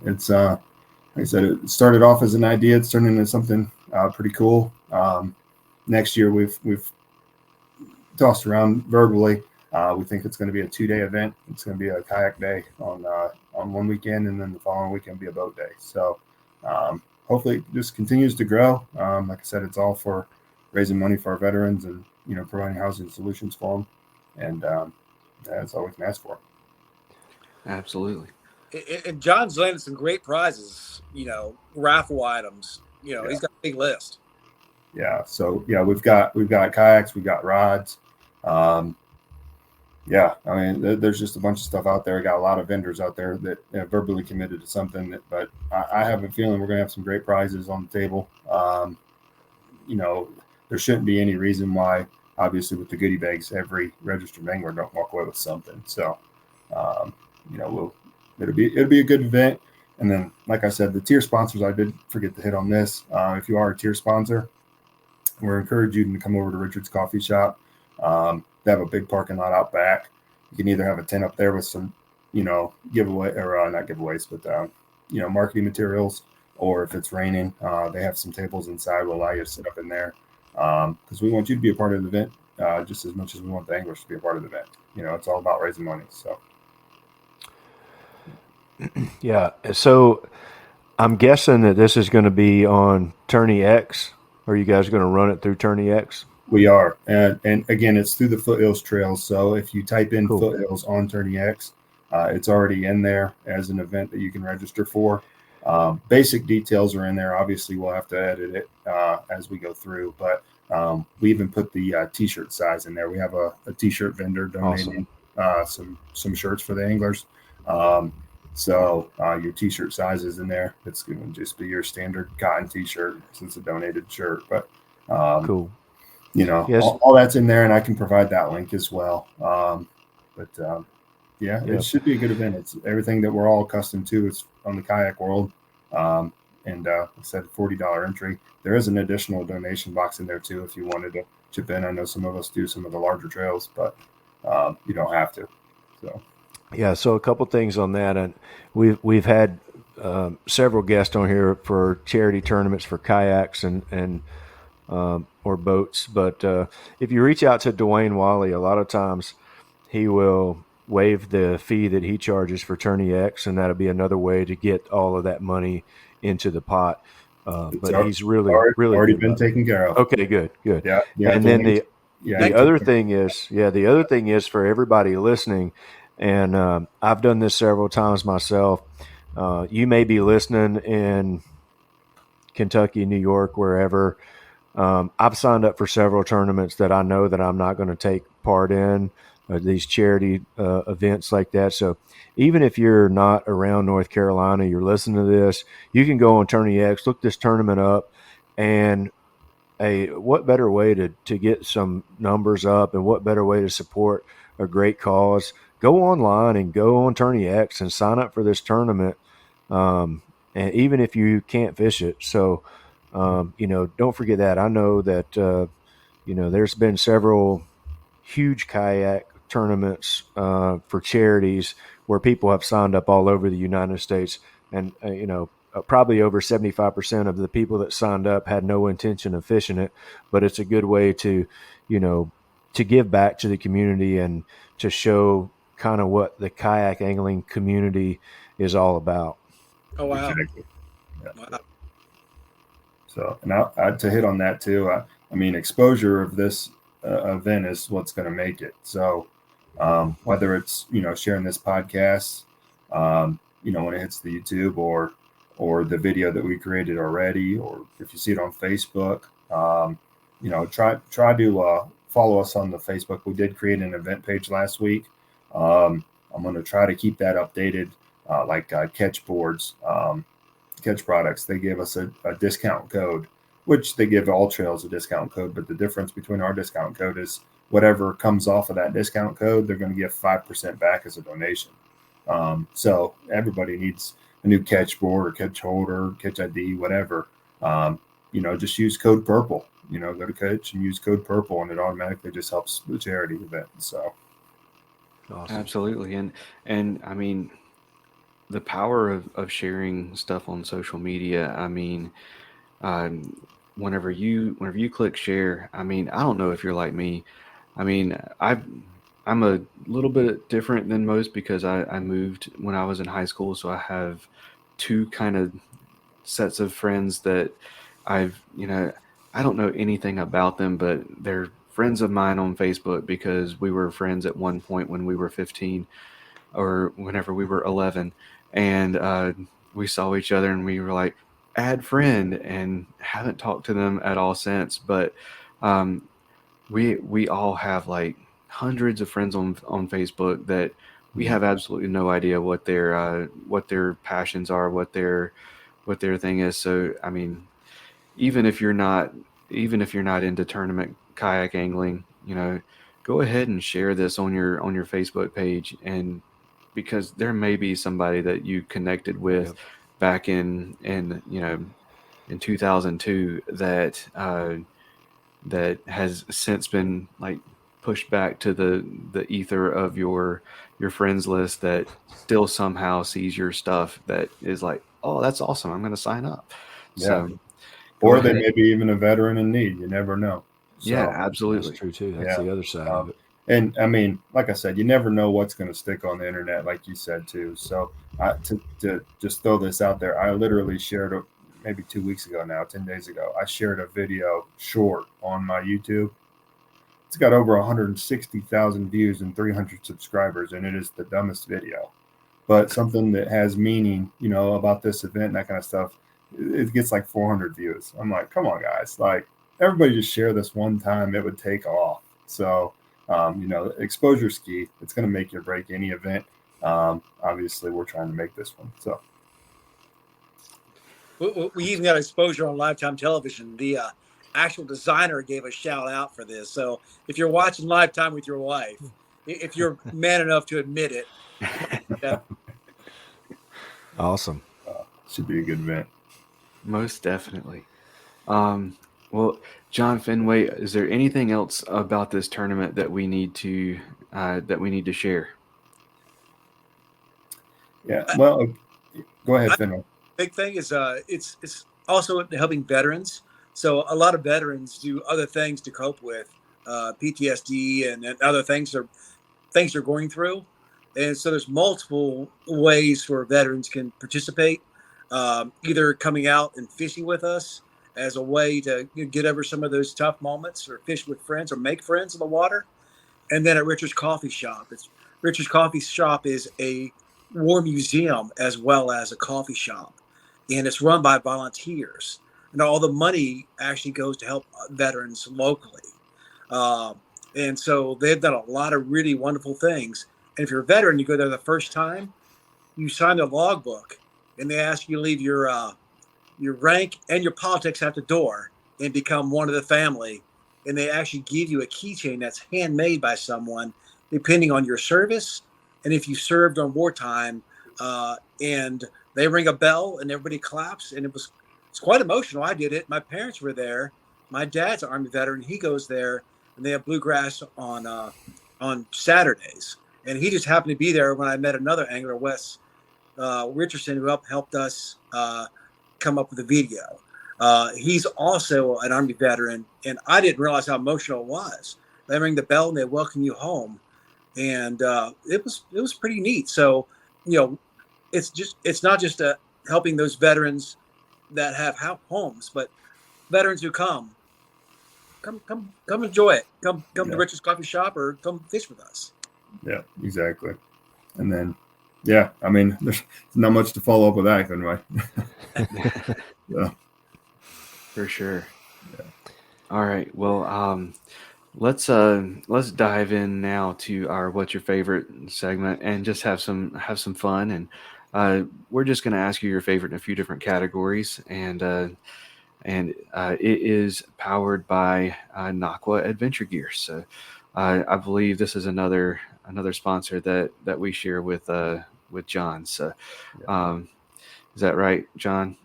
it's like I said, it started off as an idea. It's turned into something pretty cool. Next year we've tossed around verbally. We think it's going to be a 2-day event. It's going to be a kayak day on one weekend, and then the following weekend be a boat day. So hopefully it just continues to grow. Like I said, it's all for raising money for our veterans and providing housing solutions for them, and that's all we can ask for. Absolutely. And John's landed some great prizes. Raffle items. He's got a big list. Yeah. So we've got kayaks, we've got rods. There's just a bunch of stuff out there. I got a lot of vendors out there that have verbally committed to something, but I have a feeling we're going to have some great prizes on the table. There shouldn't be any reason why, obviously with the goodie bags, every registered angler don't walk away with something. So, it'll be a good event. And then, like I said, the tier sponsors, I did forget to hit on this. If you are a tier sponsor, we're encouraging you to come over to Richard's Coffee Shop. They have a big parking lot out back. You can either have a tent up there with some, giveaway or not giveaways, but marketing materials, or if it's raining, they have some tables inside. Will allow you to sit up in there because we want you to be a part of the event just as much as we want the anglers to be a part of the event. It's all about raising money. So, yeah. So I'm guessing that this is going to be on Tourney X. Are you guys going to run it through Tourney X? We are, and again, it's through the Foothills Trails. So if you type in Cool. Foothills on Tourney X, it's already in there as an event that you can register for. Basic details are in there. Obviously, we'll have to edit it as we go through, but we even put the T-shirt size in there. We have a T-shirt vendor donating some shirts for the anglers. So your T-shirt size is in there. It's going to just be your standard cotton T-shirt since it's a donated shirt, but cool. Yes. all that's in there, and I can provide that link as well. It should be a good event. It's everything that we're all accustomed to. It's on the kayak world. I said $40 entry. There is an additional donation box in there too if you wanted to chip in. I know some of us do some of the larger trails, but you don't have to. So so a couple things on that, and we've had several guests on here for charity tournaments for kayaks and or boats. But if you reach out to Dwayne Wally, a lot of times he will waive the fee that he charges for Tourney X, and that'll be another way to get all of that money into the pot. But he's really already been taken care of. Okay, good. Yeah. And then the other thing is for everybody listening, and I've done this several times myself. You may be listening in Kentucky, New York, wherever. I've signed up for several tournaments that I know that I'm not going to take part in, these charity events like that. So even if you're not around North Carolina, you're listening to this, you can go on Tourney X, look this tournament up, and what better way to get some numbers up, and what better way to support a great cause? Go online and go on Tourney X and sign up for this tournament, and even if you can't fish it. So don't forget that. I know that, there's been several huge kayak tournaments for charities where people have signed up all over the United States. And, probably over 75% of the people that signed up had no intention of fishing it, but it's a good way to give back to the community and to show kind of what the kayak angling community is all about. Oh, wow. Exactly. Wow. So, and to hit on that too, I mean, exposure of this event is what's going to make it. So, whether it's sharing this podcast, when it hits the YouTube or the video that we created already, or if you see it on Facebook, try to follow us on the Facebook. We did create an event page last week. I'm going to try to keep that updated, like Catch Boards, Catch Products. They gave us a discount code, which they give all trails a discount code. But the difference between our discount code is whatever comes off of that discount code, they're going to give 5% back as a donation. So everybody needs a new catch board or catch holder, catch ID, whatever. Just use code purple. Go to Catch and use code purple, and it automatically just helps the charity event. So, awesome. Absolutely, and I mean, the power of sharing stuff on social media. I mean, whenever you click share, I mean, I don't know if you're like me. I mean, I'm a little bit different than most because I moved when I was in high school, so I have two kind of sets of friends that I don't know anything about them, but they're friends of mine on Facebook because we were friends at one point when we were 15 or whenever we were 11. And we saw each other and we were like, add friend, and haven't talked to them at all since. But we all have like hundreds of friends on Facebook that we have absolutely no idea what their passions are, what their thing is. So I mean, even if you're not into tournament kayak angling, go ahead and share this on your Facebook page, and because there may be somebody that you connected with back in 2002 that has since been like pushed back to the ether of your friends list that still somehow sees your stuff that is like, oh, that's awesome, I'm going to sign up. So or they may be even a veteran in need. You never know. So, yeah, absolutely. That's true too. That's the other side of it. And I mean, like I said, you never know what's going to stick on the internet, like you said too. So to just throw this out there, I literally shared maybe 2 weeks ago now, 10 days ago, I shared a video short on my YouTube. It's got over 160,000 views and 300 subscribers, and it is the dumbest video, but something that has meaning, about this event and that kind of stuff. It gets like 400 views. I'm like, come on, guys! Like, everybody just share this one time, it would take off. So, exposure's key. It's going to make or break any event. Obviously, we're trying to make this one. So, we even got exposure on Lifetime Television. The actual designer gave a shout out for this. So, if you're watching Lifetime with your wife, if you're man enough to admit it, awesome. Should be a good event. Most definitely. Well, John Fenway, is there anything else about this tournament that we need to share? Yeah. Well, go ahead, Fenway. Big thing is it's also helping veterans. So a lot of veterans do other things to cope with PTSD and other things they're going through. And so there's multiple ways where veterans can participate. Either coming out and fishing with us as a way to get over some of those tough moments, or fish with friends, or make friends in the water. And then at Richard's Coffee Shop. Richard's Coffee Shop is a war museum as well as a coffee shop. And it's run by volunteers. And all the money actually goes to help veterans locally. And so they've done a lot of really wonderful things. And if you're a veteran, you go there the first time, you sign the logbook, and they ask you to leave your rank and your politics at the door and become one of the family. And they actually give you a keychain that's handmade by someone, depending on your service. And if you served on wartime, and they ring a bell and everybody claps, and it's quite emotional. I did it. My parents were there. My dad's an Army veteran. He goes there, and they have bluegrass on Saturdays. And he just happened to be there when I met another angler, Wes Richardson, who helped us come up with a video. He's also an Army veteran, and I didn't realize how emotional it was. They ring the bell and they welcome you home, and it was pretty neat. So, it's not just helping those veterans that have homes, but veterans who come enjoy it. Come to Yeah. Richard's Coffee Shop or come fish with us. Yeah, exactly. And then, yeah, I mean, there's not much to follow up with that, couldn't we? Yeah. For sure. All right. Well, let's dive in now to our "What's Your Favorite" segment and just have some fun. And we're just going to ask you your favorite in a few different categories. And it is powered by Nakwa Adventure Gear. So I believe this is another sponsor that we share with John. So is that right, John?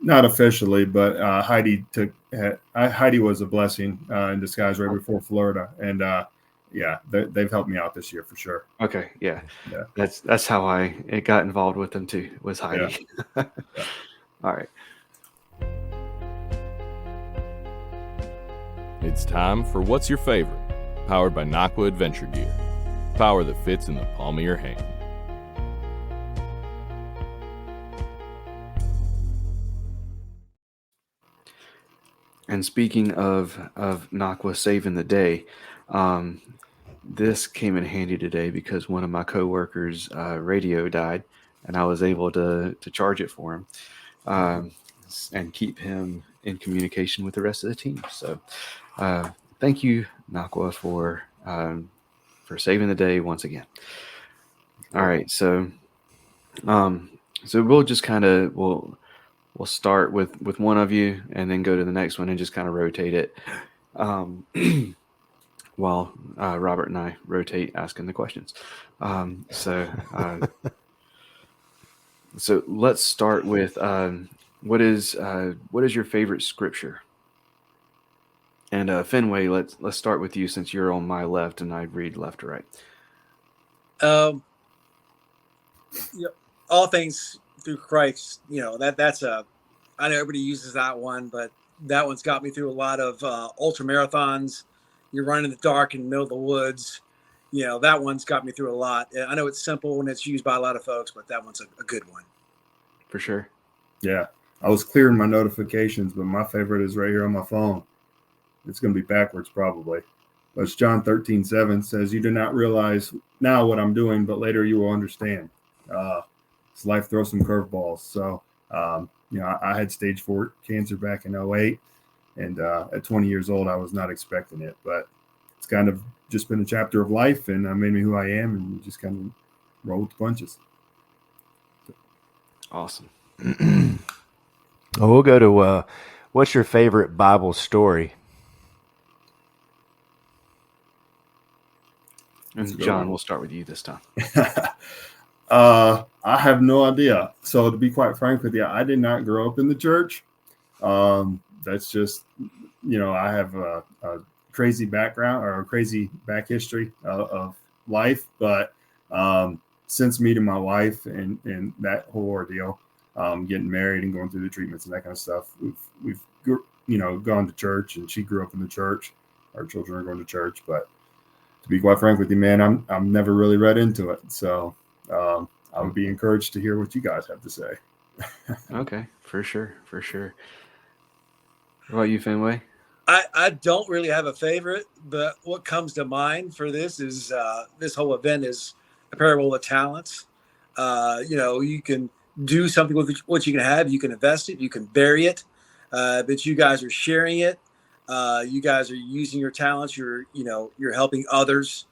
Not officially, but Heidi was a blessing in disguise right before Florida, and yeah, they've helped me out this year for sure. Okay, yeah. Yeah. That's how I got involved with them too. Was Heidi. Yeah. All right. It's time for What's Your Favorite? Powered by Nakwa Adventure Gear. Power that fits in the palm of your hand. And speaking of Nakwa saving the day, this came in handy today because one of my coworkers' radio died, and I was able to charge it for him and keep him in communication with the rest of the team. So thank you, Nakwa, for saving the day once again. All right, so we'll just kind of we'll start with one of you and then go to the next one and just kind of rotate it while Robert and I rotate asking the questions. So let's start with what is your favorite scripture? And Fenway, let's start with you since you're on my left and I read left to right. All things through Christ. That's I know everybody uses that one, but that one's got me through a lot of ultra marathons. You're running in the dark in the middle of the woods. That one's got me through a lot. I know it's simple and it's used by a lot of folks, but that one's a good one. For sure. Yeah. I was clearing my notifications, but my favorite is right here on my phone. It's going to be backwards probably. But it's John 13:7 says, "You do not realize now what I'm doing, but later you will understand." Life throws some curveballs. So, I had stage 4 cancer back in 2008. And at 20 years old, I was not expecting it. But it's kind of just been a chapter of life and made me who I am, and just kind of roll with the punches. Awesome. Well, we'll go to what's your favorite Bible story? And John, we'll start with you this time. I have no idea. So to be quite frank with you, I did not grow up in the church. That's just, I have a crazy background or a crazy back history of life. But since meeting my wife and that whole ordeal, getting married and going through the treatments and that kind of stuff, we've gone to church, and she grew up in the church. Our children are going to church, but to be quite frank with you, man, I'm never really read into it. So I would be encouraged to hear what you guys have to say. Okay, for sure. What about you, Fenway? I don't really have a favorite, but what comes to mind for this is this whole event is a parable of the talents. You can do something with what you can have. You can invest it. You can bury it. But you guys are sharing it. You guys are using your talents. You're helping others.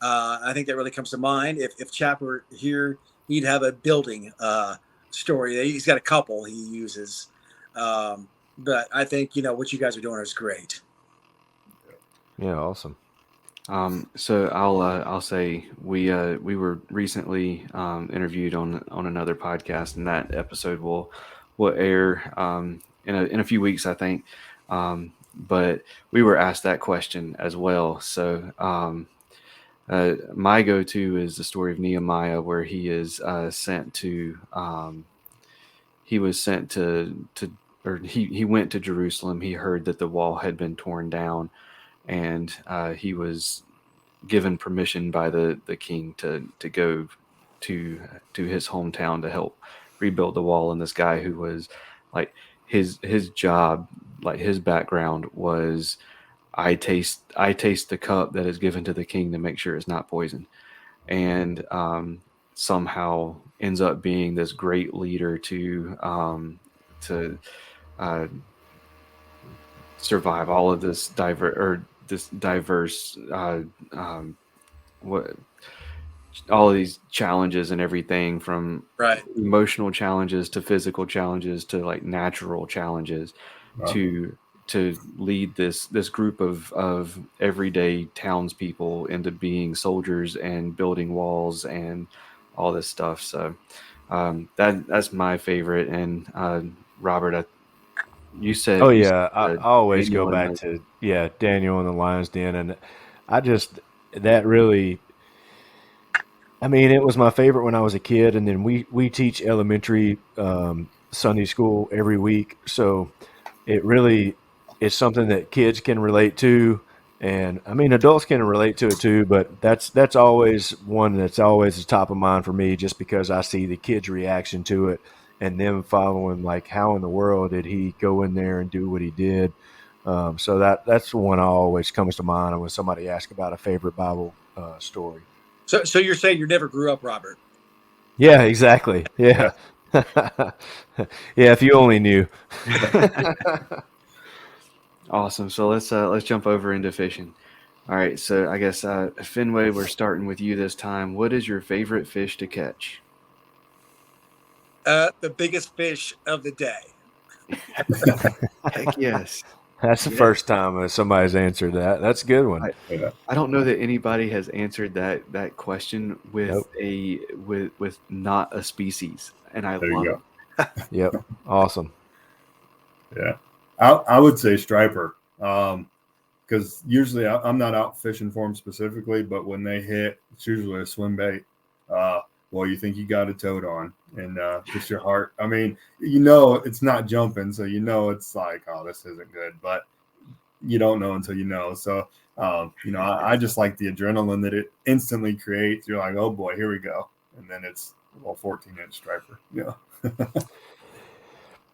I think that really comes to mind. If Chap were here, he'd have a building story. He's got a couple he uses. But I think, what you guys are doing is great. Yeah, awesome. So I'll say we were recently interviewed on another podcast, and that episode will air in a few weeks, I think. But we were asked that question as well. So my go-to is the story of Nehemiah, where he is sent to he went to Jerusalem. He heard that the wall had been torn down, and he was given permission by the king to go to his hometown to help rebuild the wall. And this guy who was like his job like his background was, I taste the cup that is given to the king to make sure it's not poison, and somehow ends up being this great leader to uh, survive all of this diverse what all of these challenges and everything from Right. emotional challenges to physical challenges to like natural challenges Wow. to lead this group of everyday townspeople into being soldiers and building walls and all this stuff. So that's my favorite. And Robert, you said Oh you yeah, I always go Daniel and back to Daniel and the Lion's Den, and I just that really. I mean, it was my favorite when I was a kid, and then we teach elementary Sunday school every week, so it really is something that kids can relate to, and I mean adults can relate to it too. But that's always one that's always the top of mind for me, just because I see the kids' reaction to it, and them following like how in the world did he go in there and do what he did. So that's the one I always comes to mind when somebody asks about a favorite Bible story. So you're saying you never grew up, Robert? Yeah, exactly. Yeah. Yeah, if you only knew. Awesome. So let's jump over into fishing. All right. So I guess Fenway, we're starting with you this time. What is your favorite fish to catch? The biggest fish of the day. Heck yes. That's the first time somebody's answered that. That's a good one. I don't know that anybody has answered that question with Nope. with not a species, and I There love you it. Yep. Awesome. Yeah, I would say striper, because usually I'm not out fishing for them specifically, but when they hit, it's usually a swim bait. Well, you think you got a toad on, and just your heart. I mean, it's not jumping, so it's like, oh, this isn't good, but you don't know until you know. So, I just like the adrenaline that it instantly creates. You're like, oh boy, here we go, and then it's 14-inch striper. Yeah.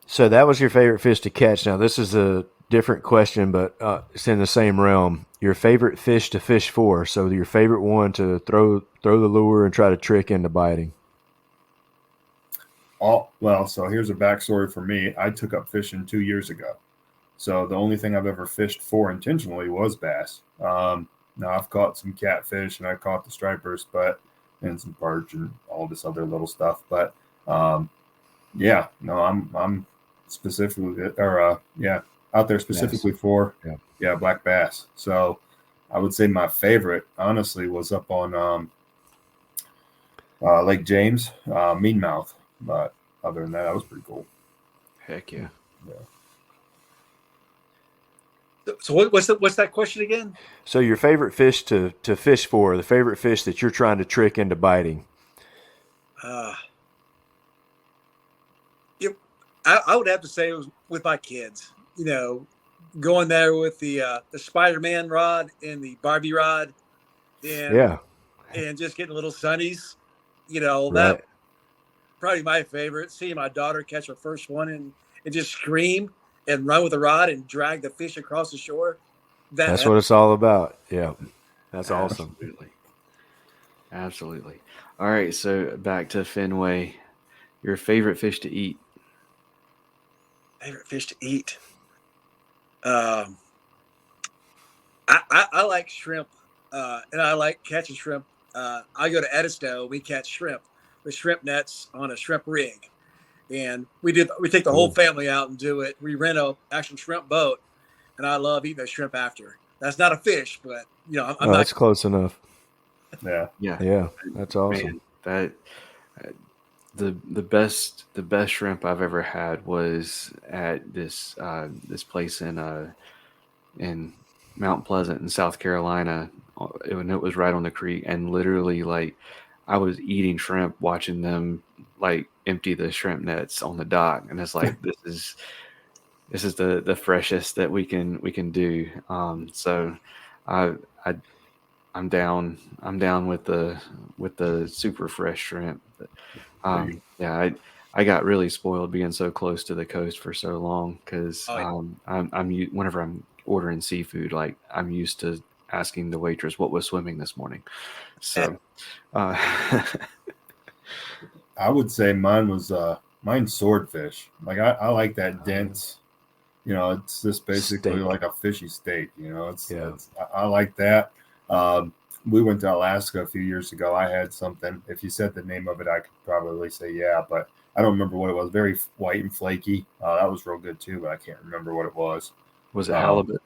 So that was your favorite fish to catch. Now this is a different question, but it's in the same realm. Your favorite fish to fish for. So your favorite one to throw the lure and try to trick into biting. So here's a backstory for me. I took up fishing 2 years ago. So the only thing I've ever fished for intentionally was bass. Now I've caught some catfish and I caught the stripers, and some perch and all this other little stuff. But yeah, no, I'm specifically out there specifically for black bass. So I would say my favorite, honestly, was up on Lake James, Meanmouth. But other than that was pretty cool. Heck yeah. So what's that question again? So your favorite fish to fish for, the favorite fish that you're trying to trick into biting. I would have to say it was with my kids. Going there with the Spider-Man rod and the Barbie rod, and just getting little sunnies. That probably my favorite. Seeing my daughter catch her first one and just scream and run with the rod and drag the fish across the shore. That's what it's all about. Yeah, that's awesome. Absolutely. All right, so back to Fenway. Your favorite fish to eat? Favorite fish to eat? I like shrimp, and I like catching shrimp. I go to Edisto. We catch shrimp with shrimp nets on a shrimp rig, and we take the whole family out and do it. We rent a actual shrimp boat, and I love eating the shrimp after. That's not a fish, but that's close enough. Yeah. That's awesome. Man, the best shrimp I've ever had was at this place in Mount Pleasant in South Carolina. It was right on the creek, and literally like I was eating shrimp, watching them like empty the shrimp nets on the dock, and it's like this is the freshest that we can do. So I'm down with the super fresh shrimp. But, I I got really spoiled being so close to the coast for so long because Oh, yeah. whenever I'm ordering seafood, like I'm used to asking the waitress what was swimming this morning. So, uh, I would say mine's swordfish. Like I like that dense. It's just basically Steak. like a fishy steak. Yeah. I like that. Um, we went to Alaska a few years ago. I had something. If you said the name of it, I could probably say yeah, but I don't remember what it was. Very white and flaky. That was real good too, but I can't remember what it was. was it Um, halibut?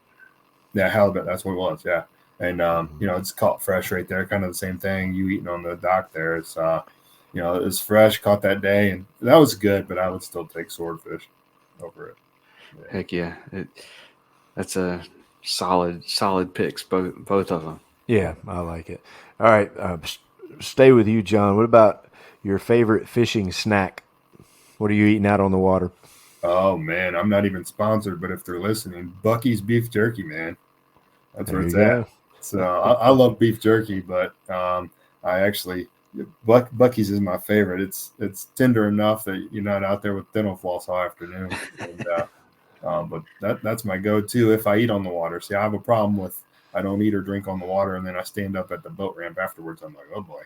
yeah, halibut. That's what it was. Yeah, and Mhm. it's caught fresh right there. Kind of the same thing you eating on the dock there. It was fresh, caught that day, and that was good. But I would still take swordfish over it. Yeah. Heck yeah, that's a solid picks, both of them. Yeah, I like it. All right, stay with you, John. What about your favorite fishing snack? What are you eating out on the water? Oh man, I'm not even sponsored, but if they're listening, Bucky's beef jerky, man, that's where There it's you go. at. So I love beef jerky, but I actually Bucky's is my favorite. It's tender enough that you're not out there with dental floss all afternoon. And but that's my go-to if I eat on the water. See, I have a problem with I don't eat or drink on the water, and then I stand up at the boat ramp afterwards. I'm like, oh boy.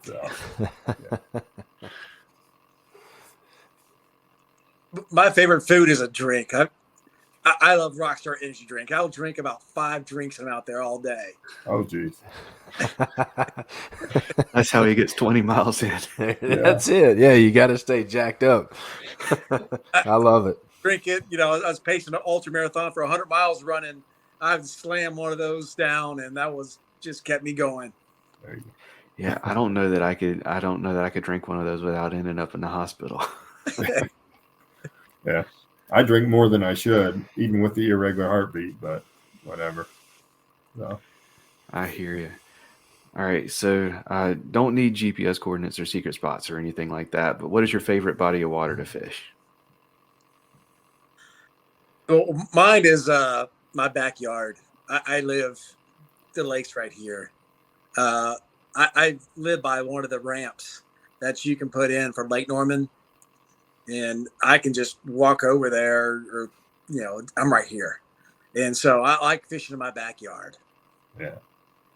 So yeah. My favorite food is a drink. I love Rockstar Energy drink. I'll drink about 5 drinks and I'm out there all day. Oh geez. That's how he gets 20 miles in. That's it. Yeah, you got to stay jacked up. I love it. Drink it. I was pacing an ultra marathon for 100 miles running. I've slammed one of those down, and that was just kept me going. There you go. Yeah, I don't know that I could drink one of those without ending up in the hospital. Yeah. I drink more than I should, even with the irregular heartbeat, but whatever. So I hear you. All right, so I don't need GPS coordinates or secret spots or anything like that, but what is your favorite body of water to fish? Well, mine is my backyard. I live the lakes right here. Uh, I live by one of the ramps that you can put in from Lake Norman, and I can just walk over there, or I'm right here, and so I like fishing in my backyard. yeah.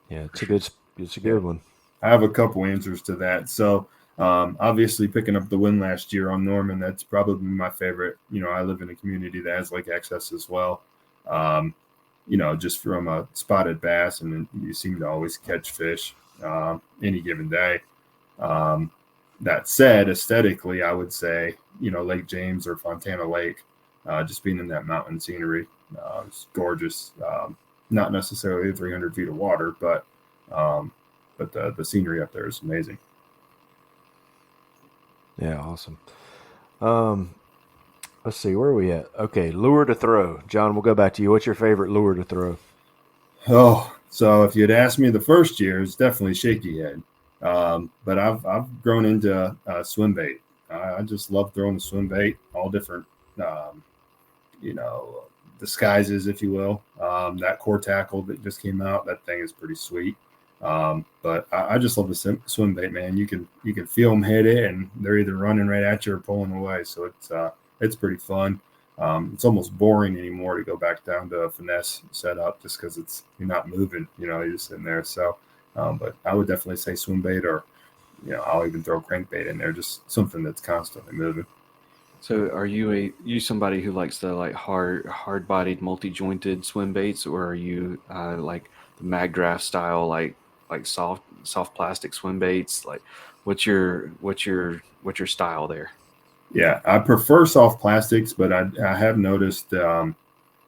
Yeah, it's a good one. I have a couple answers to that. So obviously picking up the win last year on Norman, that's probably my favorite. I live in a community that has lake access as well. Just from a spotted bass, and you seem to always catch fish any given day. That said, aesthetically, I would say, Lake James or Fontana Lake, just being in that mountain scenery, it's gorgeous. Not necessarily 300 feet of water, but the scenery up there is amazing. Yeah, awesome. Let's see, where are we at? Okay, lure to throw. John, we'll go back to you. What's your favorite lure to throw? Oh, so if you'd asked me the first year, it's definitely shaky head. But I've grown into swim bait. I just love throwing the swim bait, all different, you know, disguises, if you will. That core tackle that just came out, that thing is pretty sweet. But I just love the swim bait, man. You can feel them hit it, and they're either running right at you or pulling away. So it's pretty fun. It's almost boring anymore to go back down to a finesse setup just because you're not moving. You're just sitting there. So, but I would definitely say swim bait, or I'll even throw crankbait in there, just something that's constantly moving. So, are you somebody who likes the hard-bodied, multi-jointed swim baits, or are you like the mag draft style, like soft plastic swim baits? Like, what's your style there? Yeah, I prefer soft plastics, but I have noticed, throwing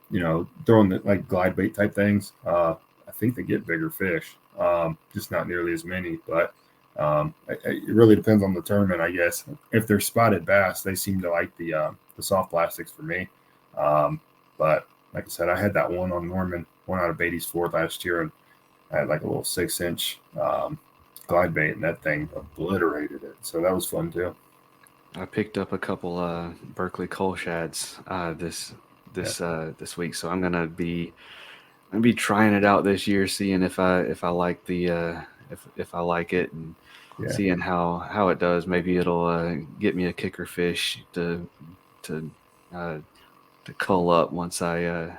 the like glide bait type things. I think they get bigger fish, just not nearly as many. But it really depends on the tournament, I guess. If they're spotted bass, they seem to like the soft plastics for me. But like I said, I had that one on Norman, one out of Beatty's Ford last year, and I had like a little 6-inch glide bait, and that thing obliterated it. So that was fun too. I picked up a couple Berkeley coal shads this week, so I'm gonna be trying it out this year, seeing if I like if I like it, and Yeah. seeing how it does. Maybe it'll get me a kicker fish to cull up once I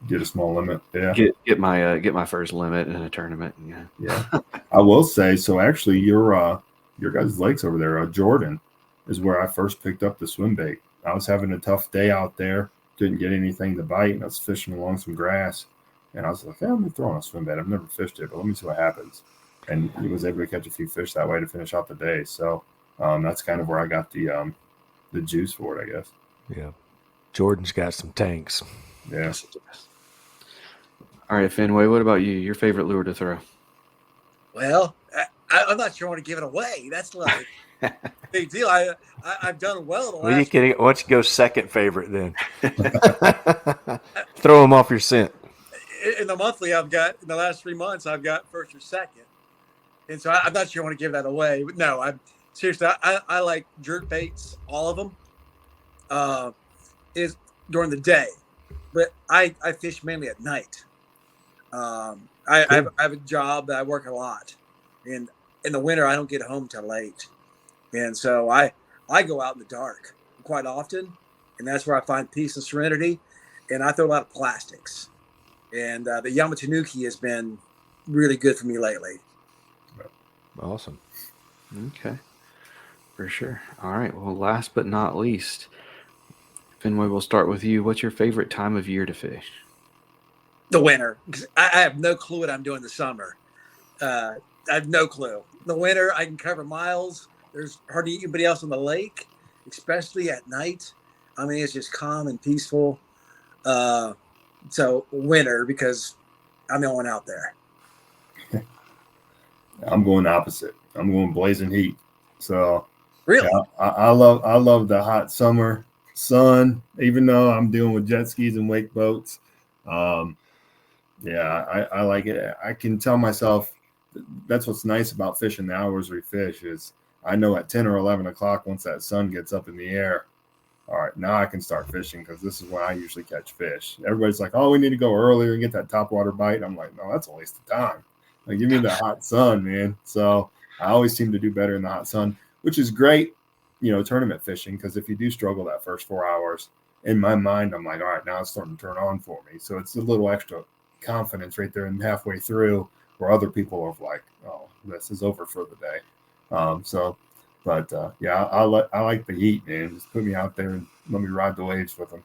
Get a small limit. Yeah. get my first limit in a tournament. Yeah. Yeah. I will say, so actually your guys' lakes over there, Jordan, is where I first picked up the swim bait. I was having a tough day out there, didn't get anything to bite, and I was fishing along some grass. And I was like, I'm gonna throw on a swim bait. I've never fished it, but let me see what happens. And he was able to catch a few fish that way to finish out the day. So that's kind of where I got the juice for it, I guess. Yeah. Jordan's got some tanks. Yeah. All right, Fenway, what about you? Your favorite lure to throw? Well, I'm not sure I want to give it away. That's like big deal. I've done well the Well, you last. kidding? Why don't you go second favorite then? Throw him off your scent. In the monthly, I've got in the last 3 months, I've got first or second, and so I'm not sure I want to give that away. But no, I'm seriously. I like jerk baits, all of them. Is during the day, but I fish mainly at night. I have a job that I work a lot, and in the winter I don't get home till late, and so I go out in the dark quite often, and that's where I find peace and serenity. And I throw a lot of plastics, and the Yamatanuki has been really good for me lately. Awesome. Okay, for sure. All right. Well, last but not least, Fenway, we'll start with you. What's your favorite time of year to fish? The winter, because I have no clue what I'm doing this summer. I have no clue. The winter, I can cover miles. There's hardly anybody else on the lake, especially at night. I mean, it's just calm and peaceful. So winter, because I'm the only one out there. I'm going opposite. I'm going blazing heat. So Really? yeah, I love the hot summer sun, even though I'm dealing with jet skis and wake boats. Yeah, I like it. I can tell myself that's what's nice about fishing the hours we fish is I know at 10 or 11 o'clock, once that sun gets up in the air, all right, now I can start fishing because this is when I usually catch fish. Everybody's like, oh, we need to go earlier and get that topwater bite. I'm like, no, that's a waste of time. Like, give me the hot sun, man. So I always seem to do better in the hot sun, which is great, tournament fishing, because if you do struggle that first 4 hours, in my mind, I'm like, all right, now it's starting to turn on for me. So it's a little extra confidence right there and halfway through where other people are like, oh, this is over for the day. Yeah, I like the heat, man. Just put me out there and let me ride the waves with them.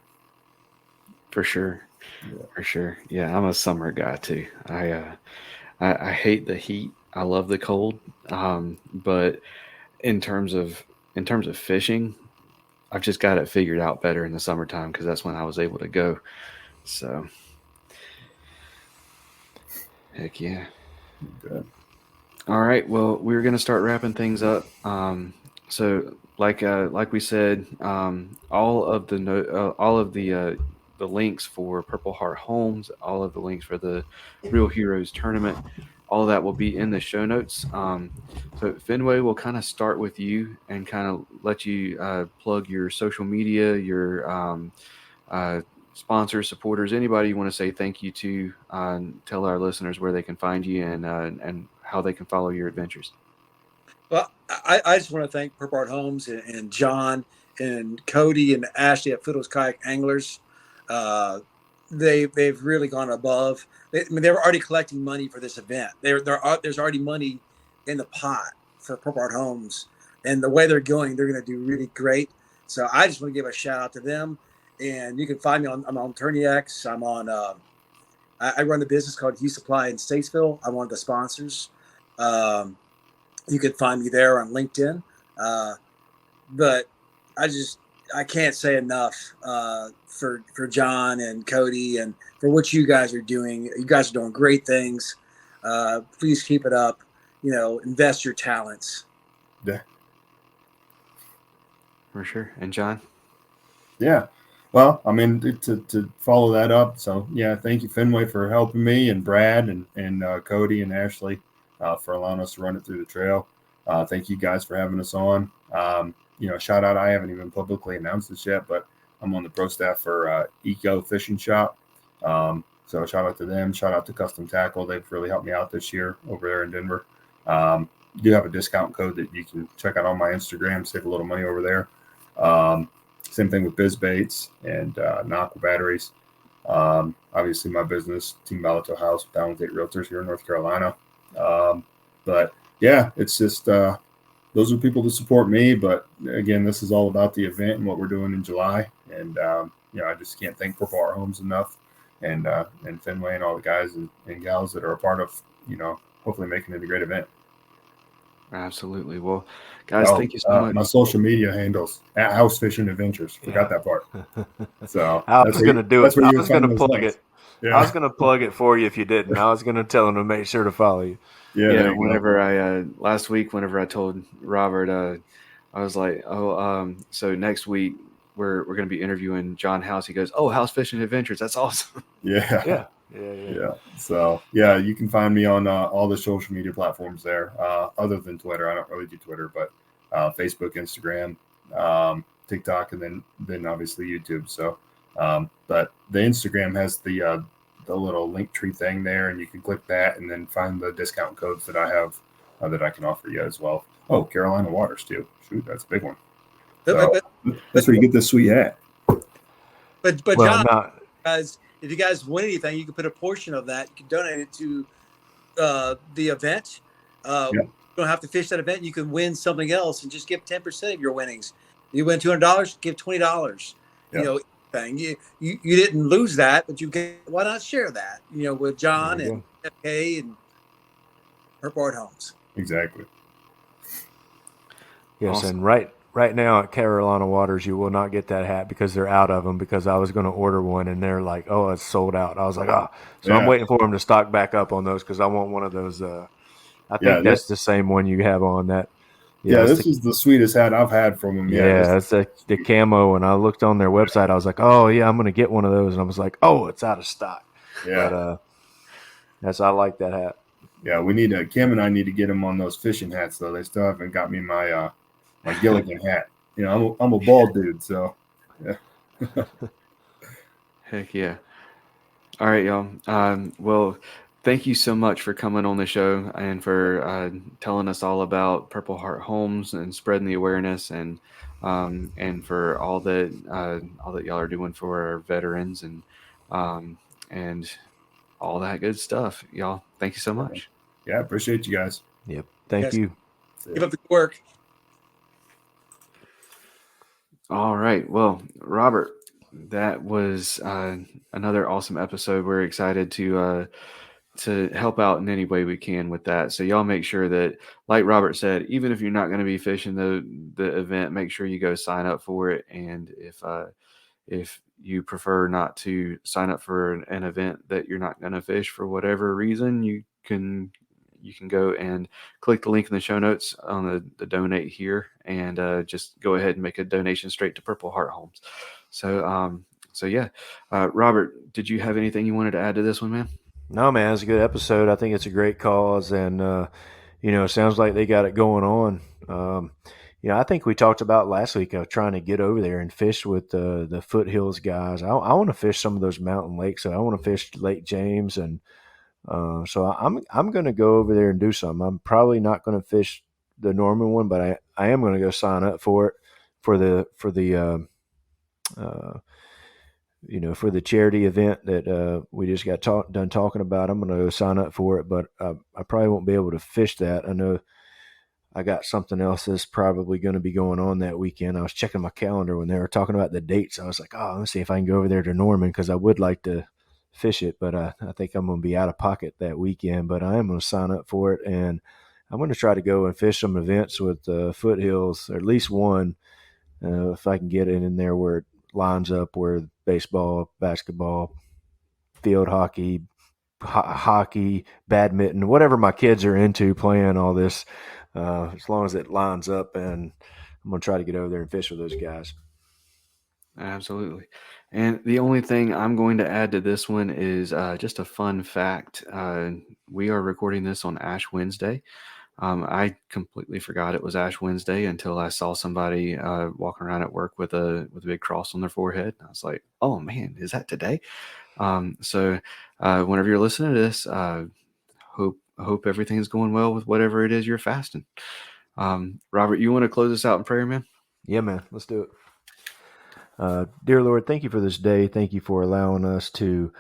For sure. Yeah. For sure. Yeah, I'm a summer guy too. I hate the heat. I love the cold. But in terms of fishing, I've just got it figured out better in the summertime because that's when I was able to go. So heck yeah. Good. All right. Well, we're going to start wrapping things up. So like we said, all of the links for Purple Heart Homes, all of the links for the Real Heroes tournament, all of that will be in the show notes. So Fenway, we'll kind of start with you and kind of let you plug your social media, your sponsors, supporters, anybody you want to say thank you to, tell our listeners where they can find you and how they can follow your adventures. Well, I just want to thank Purple Heart Homes and John and Cody and Ashley at Fiddles Kayak Anglers. They've really gone above. They were already collecting money for this event. There's already money in the pot for Purple Heart Homes, and the way they're going to do really great. So I just want to give a shout out to them. And you can find me I'm on TourneyX. I'm on. I run a business called Hugh Supply in Statesville. I'm one of the sponsors. You can find me there on LinkedIn. But I can't say enough for John and Cody and for what you guys are doing. You guys are doing great things. Please keep it up. Invest your talents. Yeah. For sure. And John? Yeah. Well, I mean, to follow that up. So, yeah, thank you, Fenway, for helping me, and Brad and Cody and Ashley for allowing us to run it through the trail. Thank you guys for having us on. Shout out. I haven't even publicly announced this yet, but I'm on the pro staff for Eco Fishing Shop. So shout out to them. Shout out to Custom Tackle. They've really helped me out this year over there in Denver. Do have a discount code that you can check out on my Instagram, save a little money over there. Same thing with Biz Baits and Aqua Batteries. Obviously, my business, Team Balato House, Down with 8 Realtors here in North Carolina. But yeah, it's just those are people to support me. But again, this is all about the event and what we're doing in July. And I just can't thank Purple Heart Homes enough, and Fenway and all the guys and gals that are a part of hopefully making it a great event. Absolutely. Well, guys, thank you so much. My social media handles at House Fishing Adventures. Forgot that part. So I was going to do it. I was going to plug links. it. Yeah. I was going to plug it for you if you didn't. I was going to tell them to make sure to follow you. Yeah. Whenever I last week, whenever I told Robert, I was like, so next week we're going to be interviewing John House. He goes, "Oh, House Fishing Adventures. That's awesome." Yeah. So yeah, you can find me on all the social media platforms there. Other than Twitter, I don't really do Twitter, but Facebook, Instagram, TikTok, and then obviously YouTube. So, but the Instagram has the little link tree thing there, and you can click that and then find the discount codes that I have that I can offer you as well. Oh, Carolina Waters too. Shoot, that's a big one. So, that's where you get this sweet hat. But John, guys, if you guys win anything, you can put a portion of that. You can donate it to the event. You don't have to fish that event. You can win something else and just give 10% of your winnings. You win $200, give $20. Thing. You didn't lose that, but why not share that? With John and FK and Purple Heart Homes. Exactly. Yes, awesome. And right now at Carolina Waters, you will not get that hat because they're out of them. Because I was going to order one, and they're like, "Oh, it's sold out." I was like, "Oh," so I'm waiting for them to stock back up on those because I want one of those. I think that's the same one you have on that. Yeah, this is the sweetest hat I've had from them. Yeah, that's the camo. And I looked on their website. I was like, "Oh yeah, I'm going to get one of those." And I was like, "Oh, it's out of stock." Yeah, but I like that hat. Yeah, we need Kim and I need to get them on those fishing hats though. They still haven't got me my Gilligan hat. I'm a bald dude, so yeah. Heck yeah! All right, y'all. Well, thank you so much for coming on the show and for telling us all about Purple Heart Homes and spreading the awareness and for all that y'all are doing for our veterans and all that good stuff, y'all. Thank you so much. Yeah, appreciate you guys. Yep. Thank you. Keep up the work. All right. Well, Robert, that was another awesome episode. We're excited to help out in any way we can with that. So y'all make sure that, like Robert said, even if you're not going to be fishing the event, make sure you go sign up for it. And if you prefer not to sign up for an event that you're not going to fish for whatever reason, you can go and click the link in the show notes on the donate here and just go ahead and make a donation straight to Purple Heart Homes. So yeah, Robert, did you have anything you wanted to add to this one, man? No, man, it's a good episode. I think it's a great cause, and it sounds like they got it going on. I think we talked about last week of trying to get over there and fish with the Foothills guys. I want to fish some of those mountain lakes. So I want to fish Lake James, and so I'm going to go over there and do something. I'm probably not going to fish the Norman one, but I am going to go sign up for it for the charity event that we just got done talking about. I'm going to go sign up for it, but I probably won't be able to fish that. I know I got something else that's probably going to be going on that weekend. I was checking my calendar when they were talking about the dates. I was like, oh, let's see if I can go over there to Norman because I would like to fish it, but I think I'm going to be out of pocket that weekend. But I am going to sign up for it, and I'm going to try to go and fish some events with Foothills, or at least one, if I can get it in there where it lines up where baseball, basketball, field hockey, badminton, whatever my kids are into playing all this, as long as it lines up, and I'm going to try to get over there and fish with those guys. Absolutely. And the only thing I'm going to add to this one is just a fun fact. We are recording this on Ash Wednesday. I completely forgot it was Ash Wednesday until I saw somebody walking around at work with a big cross on their forehead. I was like, oh man, is that today? So whenever you're listening to this, hope hope everything's going well with whatever it is you're fasting. Robert, you want to close us out in prayer, man? Yeah, man. Let's do it. Dear Lord, thank you for this day. Thank you for allowing us to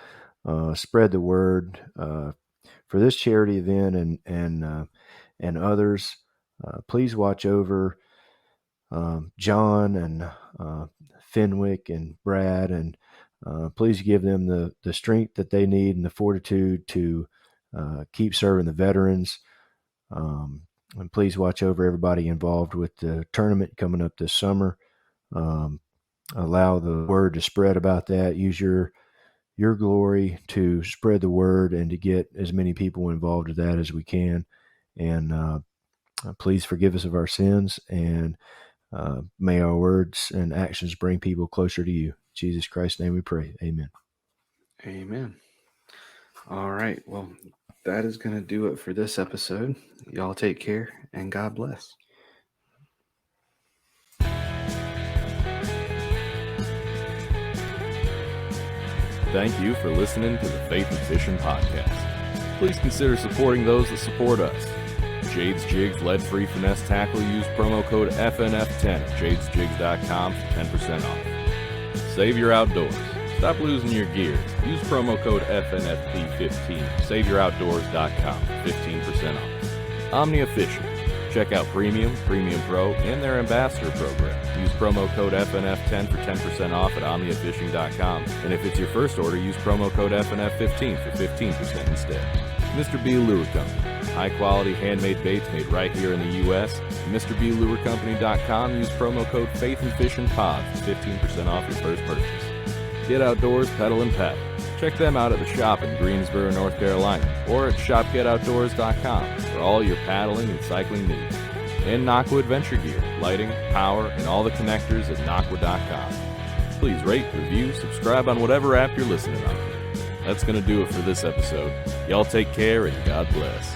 spread the word for this charity event and others. Please watch over John and Fenwick and Brad, and please give them the strength that they need and the fortitude to keep serving the veterans. And please watch over everybody involved with the tournament coming up this summer. Allow the word to spread about that. Use your glory to spread the word and to get as many people involved with that as we can. And please forgive us of our sins, and may our words and actions bring people closer to you. In Jesus Christ's name we pray. Amen. Amen. All right. Well, that is going to do it for this episode. Y'all take care, and God bless. Thank you for listening to the Faith and Fishing Podcast. Please consider supporting those that support us. Jade's Jigs lead-free finesse tackle. Use promo code FNF10 at jadesjigs.com for 10% off. Save your outdoors. Stop losing your gear. Use promo code FNFP15 at SaveYourOutdoors.com for 15% off. Omnia Fishing. Check out Premium, Premium Pro, and their Ambassador Program. Use promo code FNF10 for 10% off at OmniaFishing.com. And if it's your first order, use promo code FNF15 for 15% instead. Mr. B Lure Company. High-quality handmade baits made right here in the U.S. MrBLureCompany.com. Use promo code FaithAndFishingPod for 15% off your first purchase. Get Outdoors, Pedal and Paddle. Check them out at the shop in Greensboro, North Carolina, or at ShopGetOutdoors.com for all your paddling and cycling needs. And Nakwa Adventure Gear, lighting, power, and all the connectors at Nakwa.com. Please rate, review, subscribe on whatever app you're listening on. That's going to do it for this episode. Y'all take care and God bless.